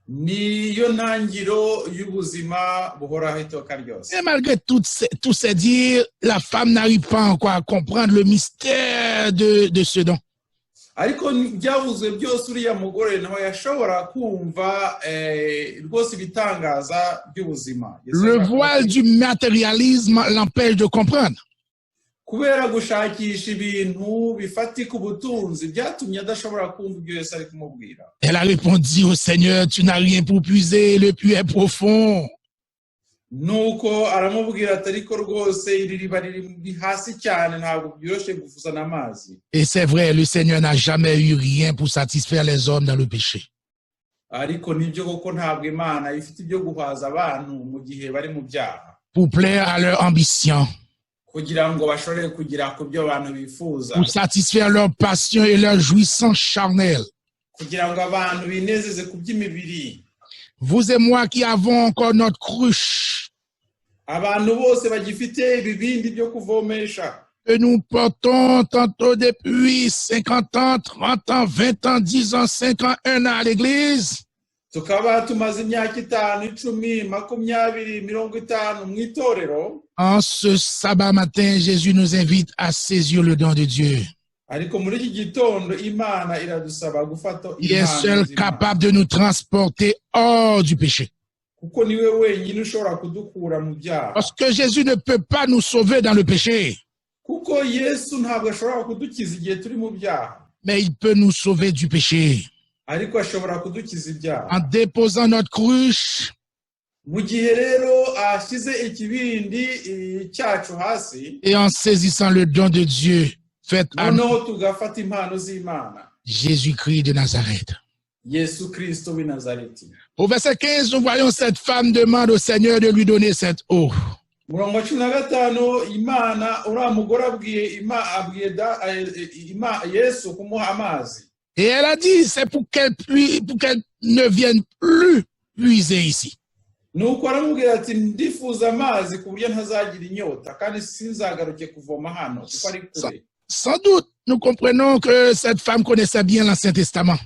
niyo ntangiro y'ubuzima buhoraho iteka ryose. Et malgré tous ces dires, la femme n'arrive pas encore à comprendre le mystère de ce don. Ariko byavuzwe byose uriya mugore nawe yashobora kumva rwose ibitangaza by'ubuzima. Le voile du matérialisme l'empêche de comprendre. kubera gushakisha ibintu bifatika ubutunzi byatumye adashobora kumva ibyo Yesu ari kumubwira. Elle a répondu au Seigneur, tu n'as rien pour puiser, le puits est profond. Nuko aramubwira ati ariko rwose iri riba riri hasi cyane ntabwo byoroshye gufuzana amazi. Et c'est vrai, le Seigneur n'a jamais eu rien pour satisfaire les hommes dans le péché. Ariko nibyo koko ntabwo Imana ifite ibyo guhaza abantu mu gihe bari mu byaha. Pour plaire à leur ambition. Kugira ngo bashobore kugira ku byo abantu bifuza. Pour satisfaire leur passion et leur jouissance charnelle. Kugira ngo abantu binezeze ku by'imibiri. Vous et moi qui avons encore notre cruche. Abantu bose bagifite ibibindi byo kuvomesha. Que nous portons tantôt depuis 50 ans, 30 ans, 20 ans, 10 ans, 5 ans, 1 an à l'église. Tukaba tumaze imyaka 5, 10, 20, 50 mu itorero. En ce sabbat matin, Jésus nous invite à saisir le don de Dieu. Ariko muri iki gitondo Imana iradusaba gufata Il est seul capable de nous transporter hors du péché. Kuko niwe wenyine ushobora kudukura mu byaha. Parce que Jésus ne peut pas nous sauver dans le péché. Kuko Yesu ntabwo ashobora kudukiza igihe turi mu byaha. Mais il peut nous sauver du péché. Ariko ashobora kudukiza ibyaha. En déposant notre cruche. Mu gihe rero ashyize ikibindi cyacu hasi. Et en saisissant le don de Dieu. Fait à Jésus-Christ de Nazareth. Au verset 15, nous voyons cette femme demande au Seigneur de lui donner cette eau. Et elle a dit, c'est pour qu'elle ne vienne plus puiser ici. Nuko aramubwira ati ndifuza amazi ku buryo ntazagira inyota kandi sinzagaruke kuvoma hano kuko ari kure. Sans doute, nous comprenons que cette femme connaissait bien l'Ancien Testament.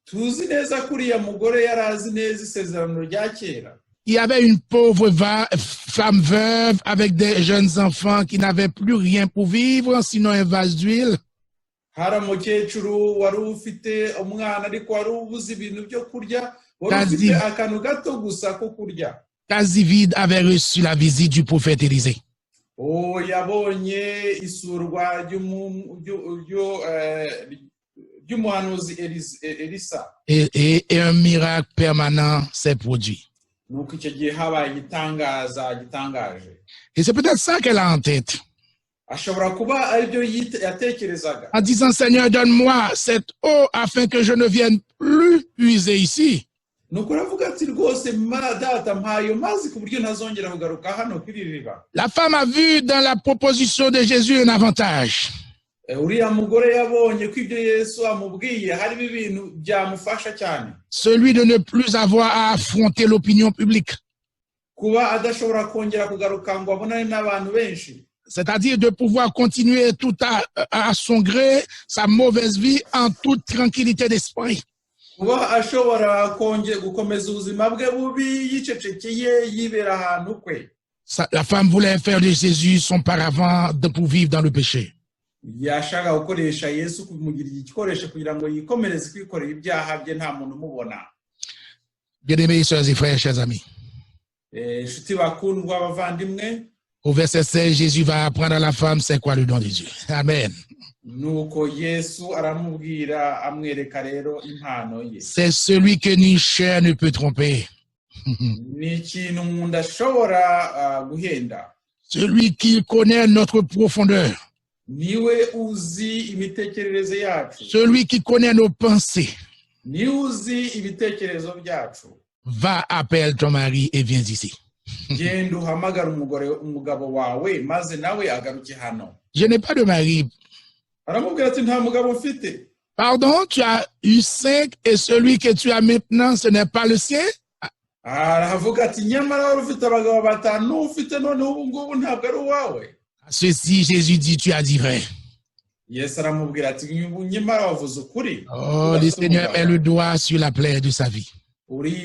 Tuzi neza kuriya mugore yarazi neza isezerano rya kera. Il y avait une pauvre femme veuve avec des jeunes enfants qui n'avaient plus rien pour vivre, sinon un vase d'huile. Hari umukecuru wari ufite umwana ariko wari ubuze ibintu byo kurya. Quasi vide avait reçu la visite du prophète Élisée. Oh, yabonye isurwa ry'umuhanuzi Elisa. Et un miracle permanent s'est produit. Nuko icyo gihe habaye igitangaza gitangaje. Et c'est peut-être ça qu'elle a en tête. Ashobora kuba aribyo yatekerezaga. En disant, Seigneur, donne-moi cette eau afin que je ne vienne plus puiser ici. La femme a vu dans la proposition de Jésus un avantage. Celui de ne plus avoir à affronter l'opinion publique. C'est-à-dire de pouvoir continuer tout à son gré, sa mauvaise vie en toute tranquillité d'esprit. La femme voulait faire de Jésus son paravent pour vivre dans le péché. Bien-aimés sœurs et frères, chers amis. Au verset 16, Jésus va apprendre à la femme c'est quoi le don de Dieu. Amen. C'est celui que ni chair ne peut tromper. Celui qui connaît notre profondeur. Celui qui connaît nos pensées. Va, appelle ton mari et viens ici. Je n'ai pas de mari. Pardon, tu as eu 5 et celui que tu as maintenant, ce n'est pas le sien? Ceci, Jésus dit, tu as dit vrai. Oh, le Seigneur met le doigt sur la plaie de sa vie. Oui,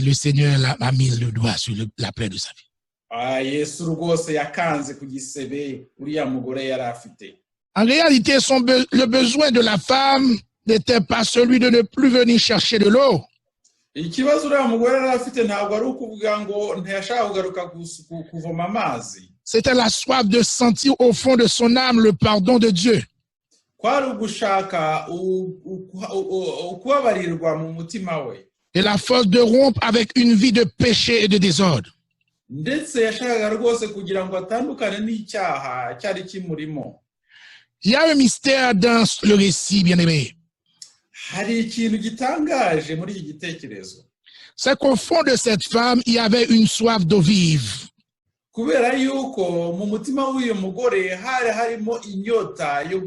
le Seigneur a mis le doigt sur la plaie de sa vie. En réalité, le besoin de la femme n'était pas celui de ne plus venir chercher de l'eau. ikibazo uriya mugore yari afite ntabwo ari ukuvuga ngo ntiyashaka kugaruka kuvoma amazi. C'était la soif de sentir au fond de son âme le pardon de Dieu. Kwari ugushaka ukubabarirwa mu mutima we. Et la force de rompre avec une vie de péché et de désordre. Ndetse yashakaga rwose kugira ngo atandukane n'icyaha cyari kimurimo. Il y a un mystère dans le récit, bien-aimé. Hari ikintu gitangaje muri iki gitekerezo. C'est qu'au fond de cette femme, il y avait une soif d'eau vive. Kubera yuko mu mutima w'uyu mugore hari harimo inyota yo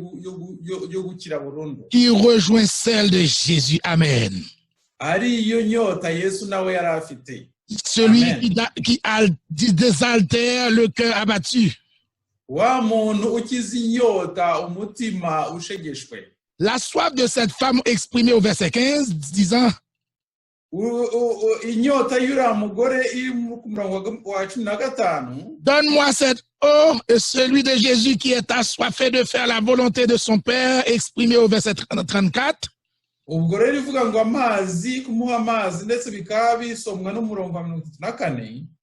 gukira burundu. Qui rejoint celle de Jésus. Amen. Ari iyo nyota Yesu nawe yari afite. Celui qui désaltère le cœur abattu. Wa muntu ukiza inyota umutima ushegeshwe. La soif de cette femme exprimée au verset 15, disant, donne-moi cette eau, et celui de Jésus qui est assoiffé de faire la volonté de son Père, exprimé au verset 34.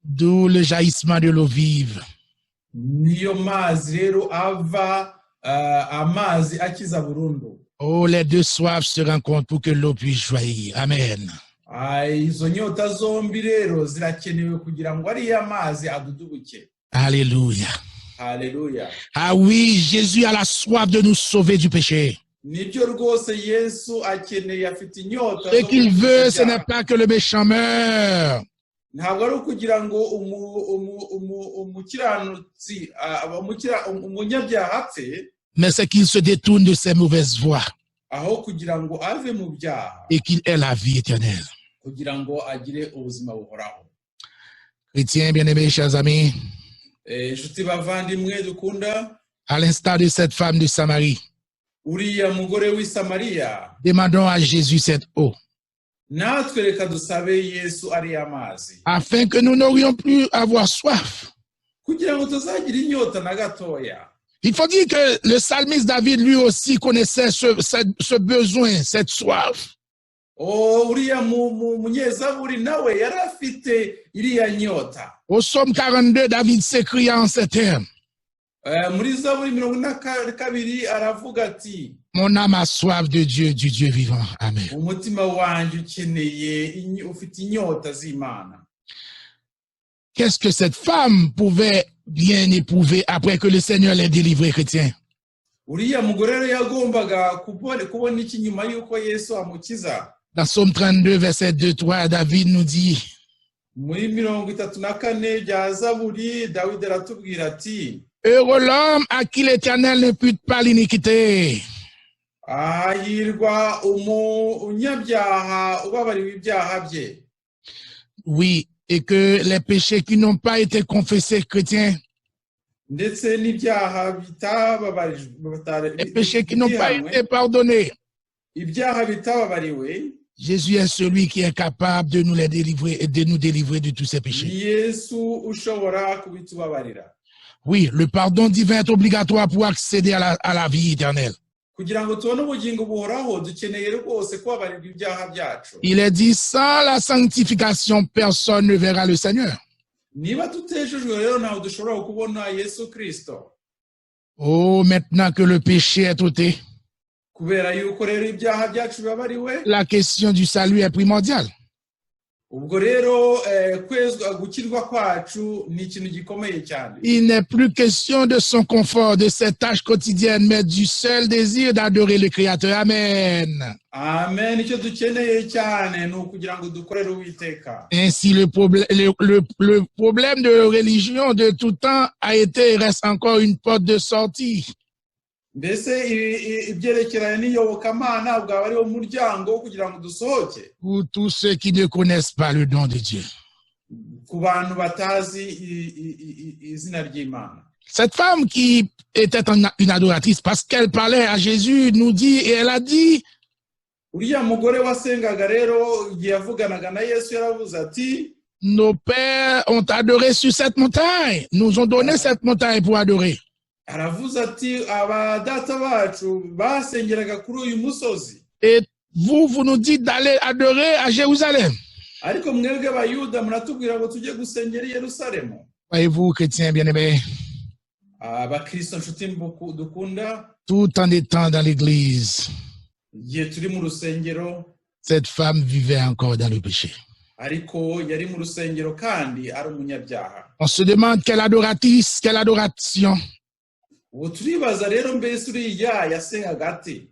D'où le jaillissement de l'eau vive. Oh, les deux soifs se rencontrent pour que l'eau puisse jaillir. Amen. Alléluia. Alléluia. Ah oui, Jésus a la soif de nous sauver du péché. Ce qu'il veut, ce n'est pas que le méchant meure. Mais c'est qu'il se détourne de ses mauvaises voies et qu'il ait la vie éternelle. Chrétiens bien-aimés, chers amis, à l'instar de cette femme de Samarie, demandons à Jésus cette eau, afin que nous n'aurions plus à avoir soif. Il faut dire que le psalmiste David lui aussi connaissait ce besoin, cette soif. Au psaume 42, David s'écria en ces termes. Mon âme a soif de Dieu, du Dieu vivant. Amen. Qu'est-ce que cette femme pouvait bien éprouver après que le Seigneur l'ait délivré, chrétien? Dans Psaume 32, verset 2-3, David nous dit, heureux l'homme à qui l'Éternel n'impute pas l'iniquité. Oui, et que les péchés qui n'ont pas été confessés, chrétiens, les péchés qui n'ont pas été pardonnés, Jésus est celui qui est capable de nous les délivrer et de nous délivrer de tous ces péchés. Oui, le pardon divin est obligatoire pour accéder à la vie éternelle. Il est dit, sans la sanctification, personne ne verra le Seigneur. Oh, maintenant que le péché est ôté, la question du salut est primordiale. Il n'est plus question de son confort, de ses tâches quotidiennes, mais du seul désir d'adorer le Créateur. Amen. Ainsi, le problème de religion de tout temps a été et reste encore une porte de sortie. Pour tous ceux qui ne connaissent pas le nom de Dieu. Cette femme qui était une adoratrice parce qu'elle parlait à Jésus nous dit, et elle a dit, nos pères ont adoré sur cette montagne, nous ont donné cette montagne pour adorer. Et vous nous dites d'aller adorer à Jérusalem. ariko mwebwe abayuda muratubwira ngo tujye gusengera i Yerusalemu. Voyez-vous, chrétiens bien-aimés, Abakristo nshuti dukunda, tout en étant dans l'église, igihe turi mu rusengero, cette femme vivait encore dans le péché. ariko yari mu rusengero kandi ari umunyabyaha. On se demande quelle adoratrice, quelle adoration. Ubu turibaza rero mbese uriya yasengaga ate?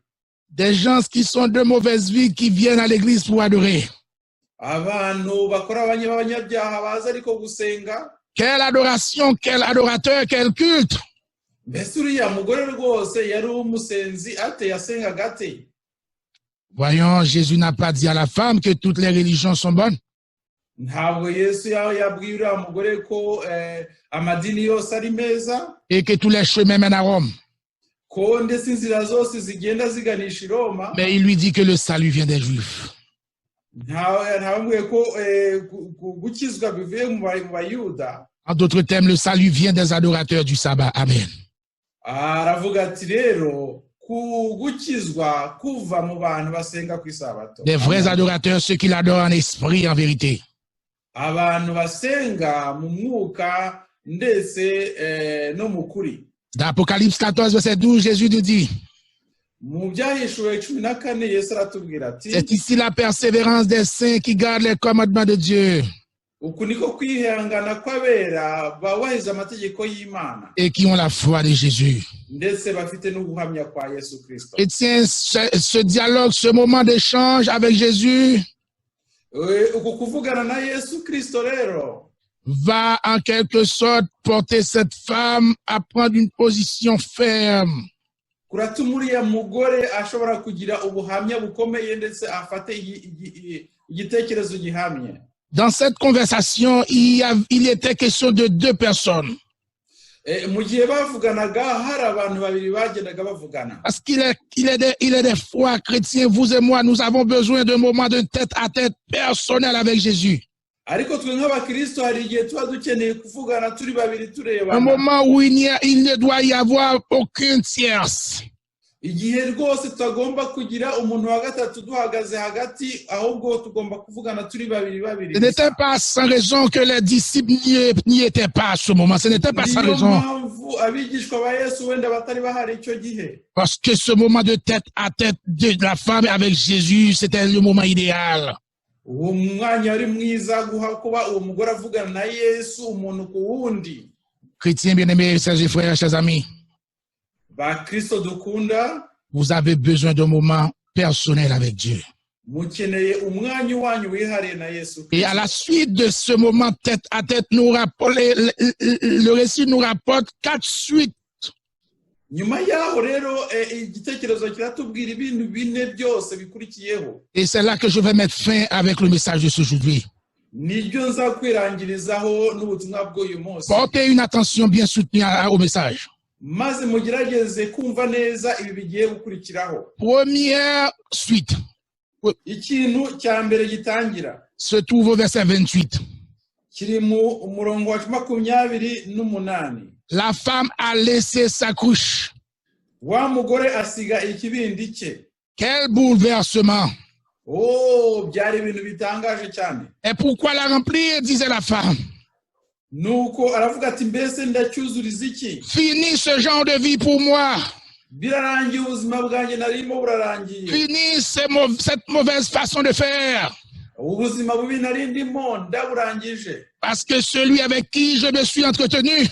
Des gens qui sont de mauvaise vie qui viennent à l'église pour adorer. Abantu bakora abanyabyaha baza ariko gusenga. Quelle adoration, quel adorateur, quel culte. Mbese uriya mugore rwose yari umusenzi ate, yasengaga ate? Voyons, Jésus n'a pas dit à la femme que toutes les religions sont bonnes. Ntabwo Yesu yabwiye uriya mugore ko amadini yose ari meza, et que tous les chemins mènent à Rome. ko ndetse inzira zose zigenda ziganisha i Roma. Mais il lui dit que le salut vient des Juifs. Ntabambwiye ko gukizwa bivuye mu Bayuda. En d'autres termes, le salut vient des adorateurs du sabbat. Amen. Aravuga ati rero gukizwa kuva mu bantu basenga ku isabato. Des vrais adorateurs, ceux qui l'adorent en esprit et en vérité. Abantu basenga mu mwuka ndetse no mu kuri. Dans Apocalypse 14, verset 12, Jésus nous dit, mu Byahishuwe 14 Yesu aratubwira ati, c'est ici la persévérance des saints qui gardent les commandements de Dieu. Uku niko kwihangana kw'abera bubahiriza amategeko y'Imana. Et qui ont la foi de Jésus. Ndetse bafite n'uguhamya kwa Yesu Kristo. Et tiens, ce dialogue, ce moment d'échange avec Jésus uku kuvugana na Yesu Kristo rero va en quelque sorte porter cette femme à prendre une position ferme. Kuratuma uriya mugore ashobora kugira ubuhamya bukomeye ndetse afate igitekerezo gihamye. Dans cette conversation, il était question de deux personnes. Mu gihe bavuganaga hari abantu babiri bagendaga bavugana. Parce qu'il est des fois, chrétiens, vous et moi, nous avons besoin d'un moment de tête-à-tête personnel avec Jésus. Ariko twe nk'abakristo hari igihe tuba dukeneye kuvugana turi babiri turebana. Un moment où il ne doit y avoir aucune tierce. Igihe rwose tutagomba kugira umuntu wa gatatu duhagaze hagati, ahubwo tugomba kuvugana turi babiri babiri. Ce n'était pas sans raison que les disciples n'y étaient pas à ce moment. Ce n'était pas sans raison. Abigishwa ba Yesu wenda batari bahari icyo gihe. Parce que ce moment de tête-à-tête de la femme avec Jésus, c'était le moment idéal. Uwo mwanya ari mwiza guha kuba uwo mugore avugana na Yesu umuntu ku wundi. Chrétiens bien-aimés, chers frères, chers amis, Bakristo dukunda, vous avez besoin d'un moment personnel avec Dieu. mukeneye umwanya wanyu wihariye na Yesu Kristo. Et à la suite de ce moment tête-à-tête, le récit nous rapporte 4 suites. Nyuma yaho rero igitekerezo kiratubwira ibintu bine byose bikurikiyeho. Et c'est là que je vais mettre fin avec le message de ce aujourd'hui. Nibyo nza kwirangirizaho n'ubutumwa bw'uyu munsi. Portez une attention bien soutenue au message. Maze mugerageze kumva neza ibi bigiye gukurikiraho. Première suite. Ikintu cya mbere gitangira se trouve au verset 28. Kiri mu umurongo wa 28. La femme a laissé sa couche. Wa mugore asiga ikibindi cye. Quel bouleversement! Oh, byari ibintu bitangaje cyane. Et pourquoi la remplir, disait la femme? Nuko aravuga ati mbese ndacyuzuriza iki? Fini ce genre de vie pour moi. Birarangiye ubuzima bwanjye narimo burarangiye. Fini cette mauvaise façon de faire. Ubuzima bubi nari ndimo ndaburangije. Parce que celui avec qui je me suis entretenu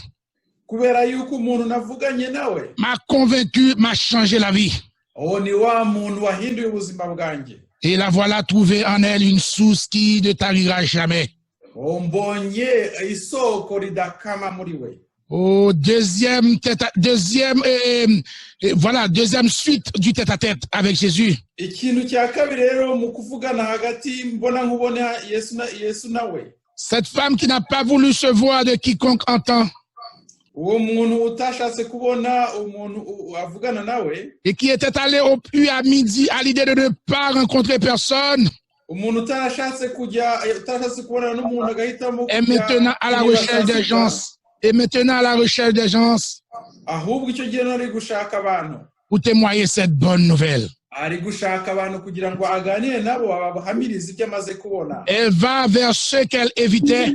kubera yuko umuntu navuganye nawe m'a convaincu, m'a changé la vie. Oh, ni wa muntu wahinduye ubuzima bwanjye. Et la voilà trouvée en elle une source qui ne tarira jamais. Oh, mbonye isoko ridakama muri we. Au deuxième suite du tête-à-tête avec Jésus. Ikintu cya kabiri rero mu kuvugana hagati mbona nkubona Yesu nawe. Cette femme qui n'a pas voulu se voir de quiconque entend. Uwo muntu utashatse kubona umuntu avugana nawe. Et qui était allé au puits à midi à l'idée de ne pas rencontrer personne. Umuntu utashatse kubona n'umuntu agahitamo. Et maintenant à la recherche des gens. Et maintenant à la recherche des gens. Ahubwo icyo gihe nari gushaka abantu. Pour témoigner cette bonne nouvelle. ari gushaka abantu kugira ngo aganire nabo abahamirize ibyo amaze kubona. Elle va vers ceux qu'elle évitait.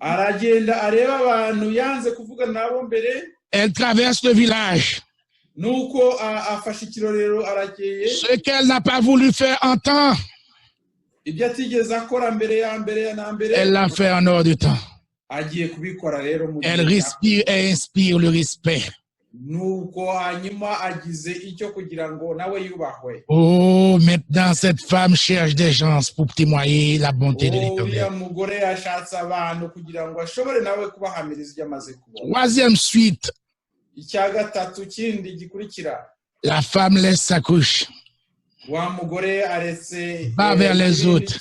Aragenda areba abantu yanze kuvugana nabo mbere. Elle traverse le village. Nuko afashe ikirorero arakeye. Ce qu'elle n'a pas voulu faire en temps, ibyo atigeze akora mbere ya mbere. Elle l'a fait en hors de temps. Agiye kubikora rero mu Elle respire et inspire le respect. Nuko hanyuma agize icyo kugira ngo nawe yubahwe. Oh, maintenant cette femme cherche des gens pour témoigner la bonté de l'Éternel. Uriya mugore yashatse abantu kugira ngo ashobore nawe kubahamiriza ibyo amaze kubona. Troisième suite. Icya gatatu kindi gikurikira. La femme laisse sa couche. Wa mugore aretse va vers les autres.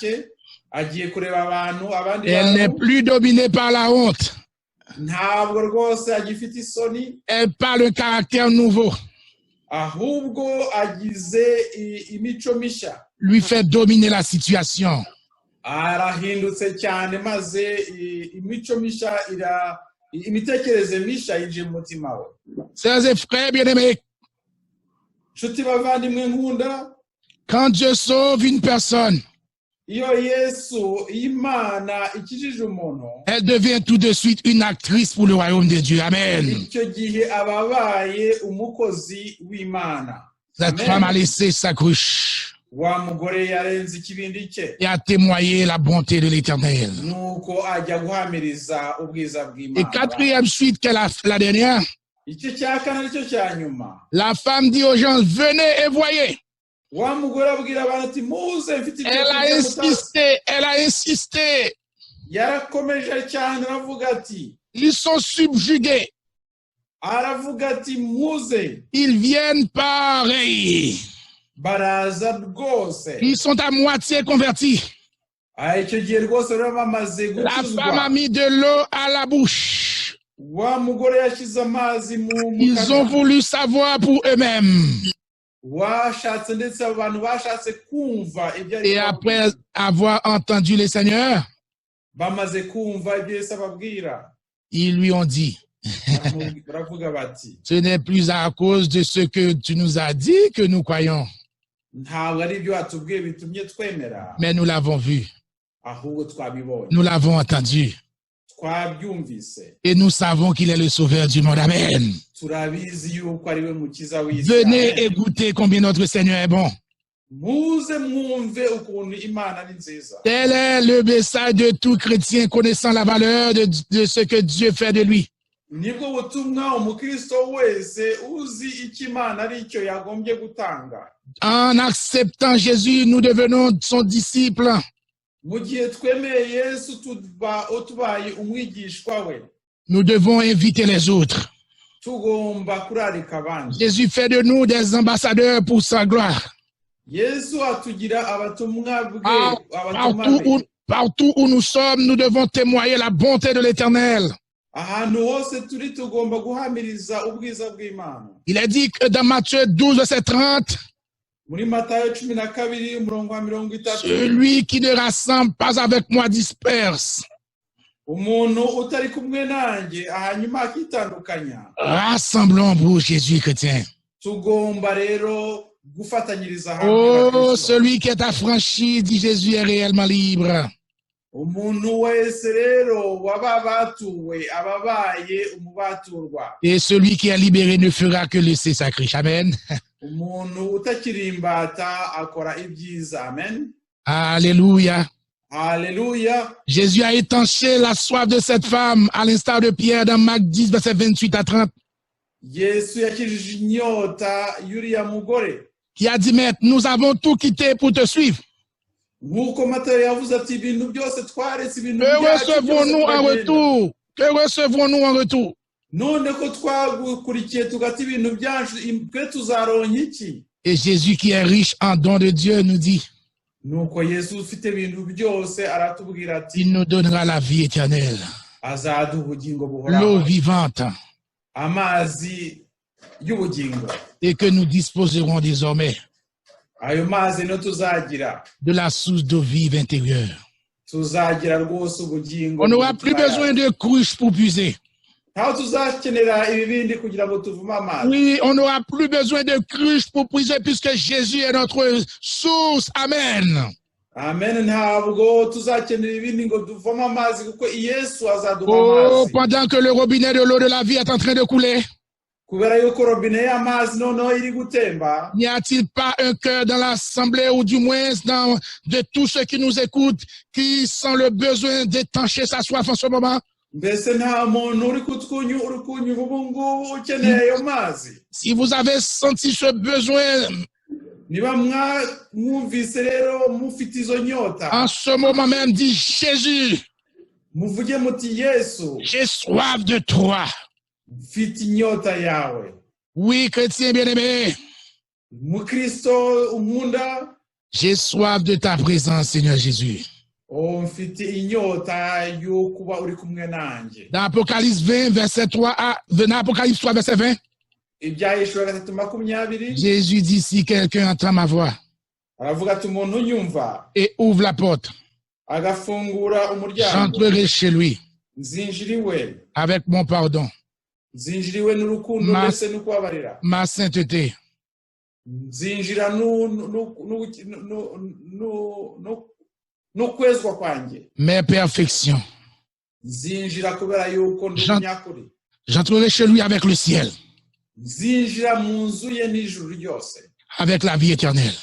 Agiye kureba abantu abandi. Elle n'est plus dominée par la honte. Ntabwo rwose agifite isoni. Elle parle un caractère nouveau. Ahubwo agize imico misha. Lui fait dominer la situation. Arahindutse cyane maze imico misha imitekerereze misha yinjiye mu mutima we. Sœurs et frères bien-aimés, nshuti bavandimwe nkunda, quand Dieu sauve une personne, iyo Yesu Imana ikijije umuntu, elle devient tout de suite une actrice pour le royaume de Dieu. Amen. Icyo gihe ababaye umukozi w'Imana. Cette femme a laissé sa couche. Wa mugore yarenze ikibindi cye. Et a témoigné la bonté de l'Éternel. Nuko ajya guhamiriza ubwiza bw'Imana. Et quatrième suite qu'elle a, la dernière, icyo cya kane aricyo cya nyuma. La femme dit aux gens, venez et voyez. Wa mugore abwira abantu ati muze mfite ibyo. Elle a insisté. Yarakomeje cyane aravuga ati, ils sont subjugués. Aravuga ati muze. Ils viennent pareil. Baraza rwose. Ils sont à moitié convertis. Icyo gihe rwose rero bamaze gukizwa. La femme a mis de l'eau à la bouche. Wa mugore yashyize amazi mu kanwa. Ils ont voulu savoir pour eux-mêmes. Washatse ndetse abantu bashatse kumva ibyo. Et après avoir entendu le Seigneur, bamaze kumva ibyo Yesu ababwira, ils lui ont dit, baravuga bati, ce n'est plus à cause de ce que tu nous as dit que nous croyons. Ntabwo ari ibyo watubwiye bitumye twemera. Mais nous l'avons vu. Ahubwo twabibonye. Nous l'avons entendu. Twabyumvise. Et nous savons qu'il est le sauveur du monde. Amen. Turabizi yuko ari we mukiza w'isi. Venez et goûtez combien notre Seigneur est bon. Muze mwumve ukuntu Imana ari nziza. Tel est le message de tout chrétien connaissant la valeur de ce que Dieu fait de lui. Nibwo butumwa umukristo wese uzi icyo Imana ari cyo yagombye gutanga. En acceptant Jésus, nous devenons son disciple. Mu gihe twemeye Yesu tubaye umwigishwa we. Nous devons inviter les autres. Tugomba kurarika abandi. Jésus fait de nous des ambassadeurs pour sa gloire. Yesu atugira abatumwa bwe. Partout où nous sommes, nous devons témoigner la bonté de l'Éternel. Ahantu hose turi tugomba guhamiriza ubwiza bw'Imana. Il est dit que dans Matthieu 12, verset 30, muri Matayo 12 umurongo wa 30, celui qui ne rassemble pas avec moi disperse. Umuntu utari kumwe nanjye hanyuma akitandukanya. Rassemblons pour Jésus chrétien. Tugomba rero gufatanyiriza hamwe. Oh, celui qui est affranchi, dit Jésus, est réellement libre. Umuntu wese rero wababatuwe ababaye umubaturwa. Et celui qui est libéré ne fera que laisser sa criche. Amen. Umuntu utakirimbata akora ibyiza. Amen. Alléluia. Alléluia. Jésus a étanché la soif de cette femme, à l'instar de Pierre dans Marc 10, verset 28 à 30. Yesu yakijije inyota y'uriya mugore. Qui a dit, maître, nous avons tout quitté pour te suivre. Nk'uko Matayo yavuze ati ibintu byose twaretse ibintu byacu. Que recevons-nous en retour? Que recevons-nous en retour? None ko twagukurikiye tugata ibintu byacu, twe tuzaronka iki? Et Jésus qui est riche en dons de Dieu nous dit, nuko Yesu ufite ibintu byose aratubwira ati, il nous donnera la vie éternelle, azaduha ubugingo buhoraho, l'eau vivante, amazi y'ubugingo, et que nous disposerons désormais ayo mazi no tuzagira de la source d'eau vive intérieure. Tuzagira rwose ubugingo. On n'aura plus besoin de cruches pour puiser. Oui, on n'aura plus besoin de cruches pour puiser puisque Jésus est notre source. Amen. Amen. Oh, pendant que le robinet de l'eau de la vie est en train de couler, n'y a-t-il pas un cœur dans l'assemblée ou du moins de tous ceux qui nous écoutent qui sent le besoin d'étancher sa soif en ce moment? Si vous avez senti ce besoin, en ce moment même, dit Jésus, j'ai soif de toi. Oui, chrétien bien-aimé, j'ai soif de ta présence, Seigneur Jésus. Dans Apocalypse 20, verset 3 dans Apocalypse 3, verset 20, Jésus dit, si quelqu'un entend ma voix et ouvre la porte, j'entrerai chez lui avec mon pardon, ma sainteté, mes perfections. J'entrerai chez lui avec le ciel, avec la vie éternelle.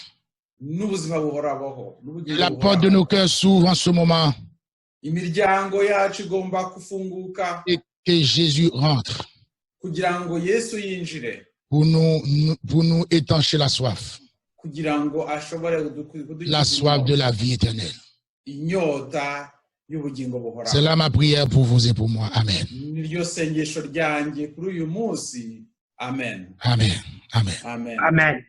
La porte de nos cœurs s'ouvre en ce moment et que Jésus rentre pour nous étancher la soif de la vie éternelle. C'est là ma prière pour vous et pour moi. Amen. Amen. Amen. Amen. Amen. Amen.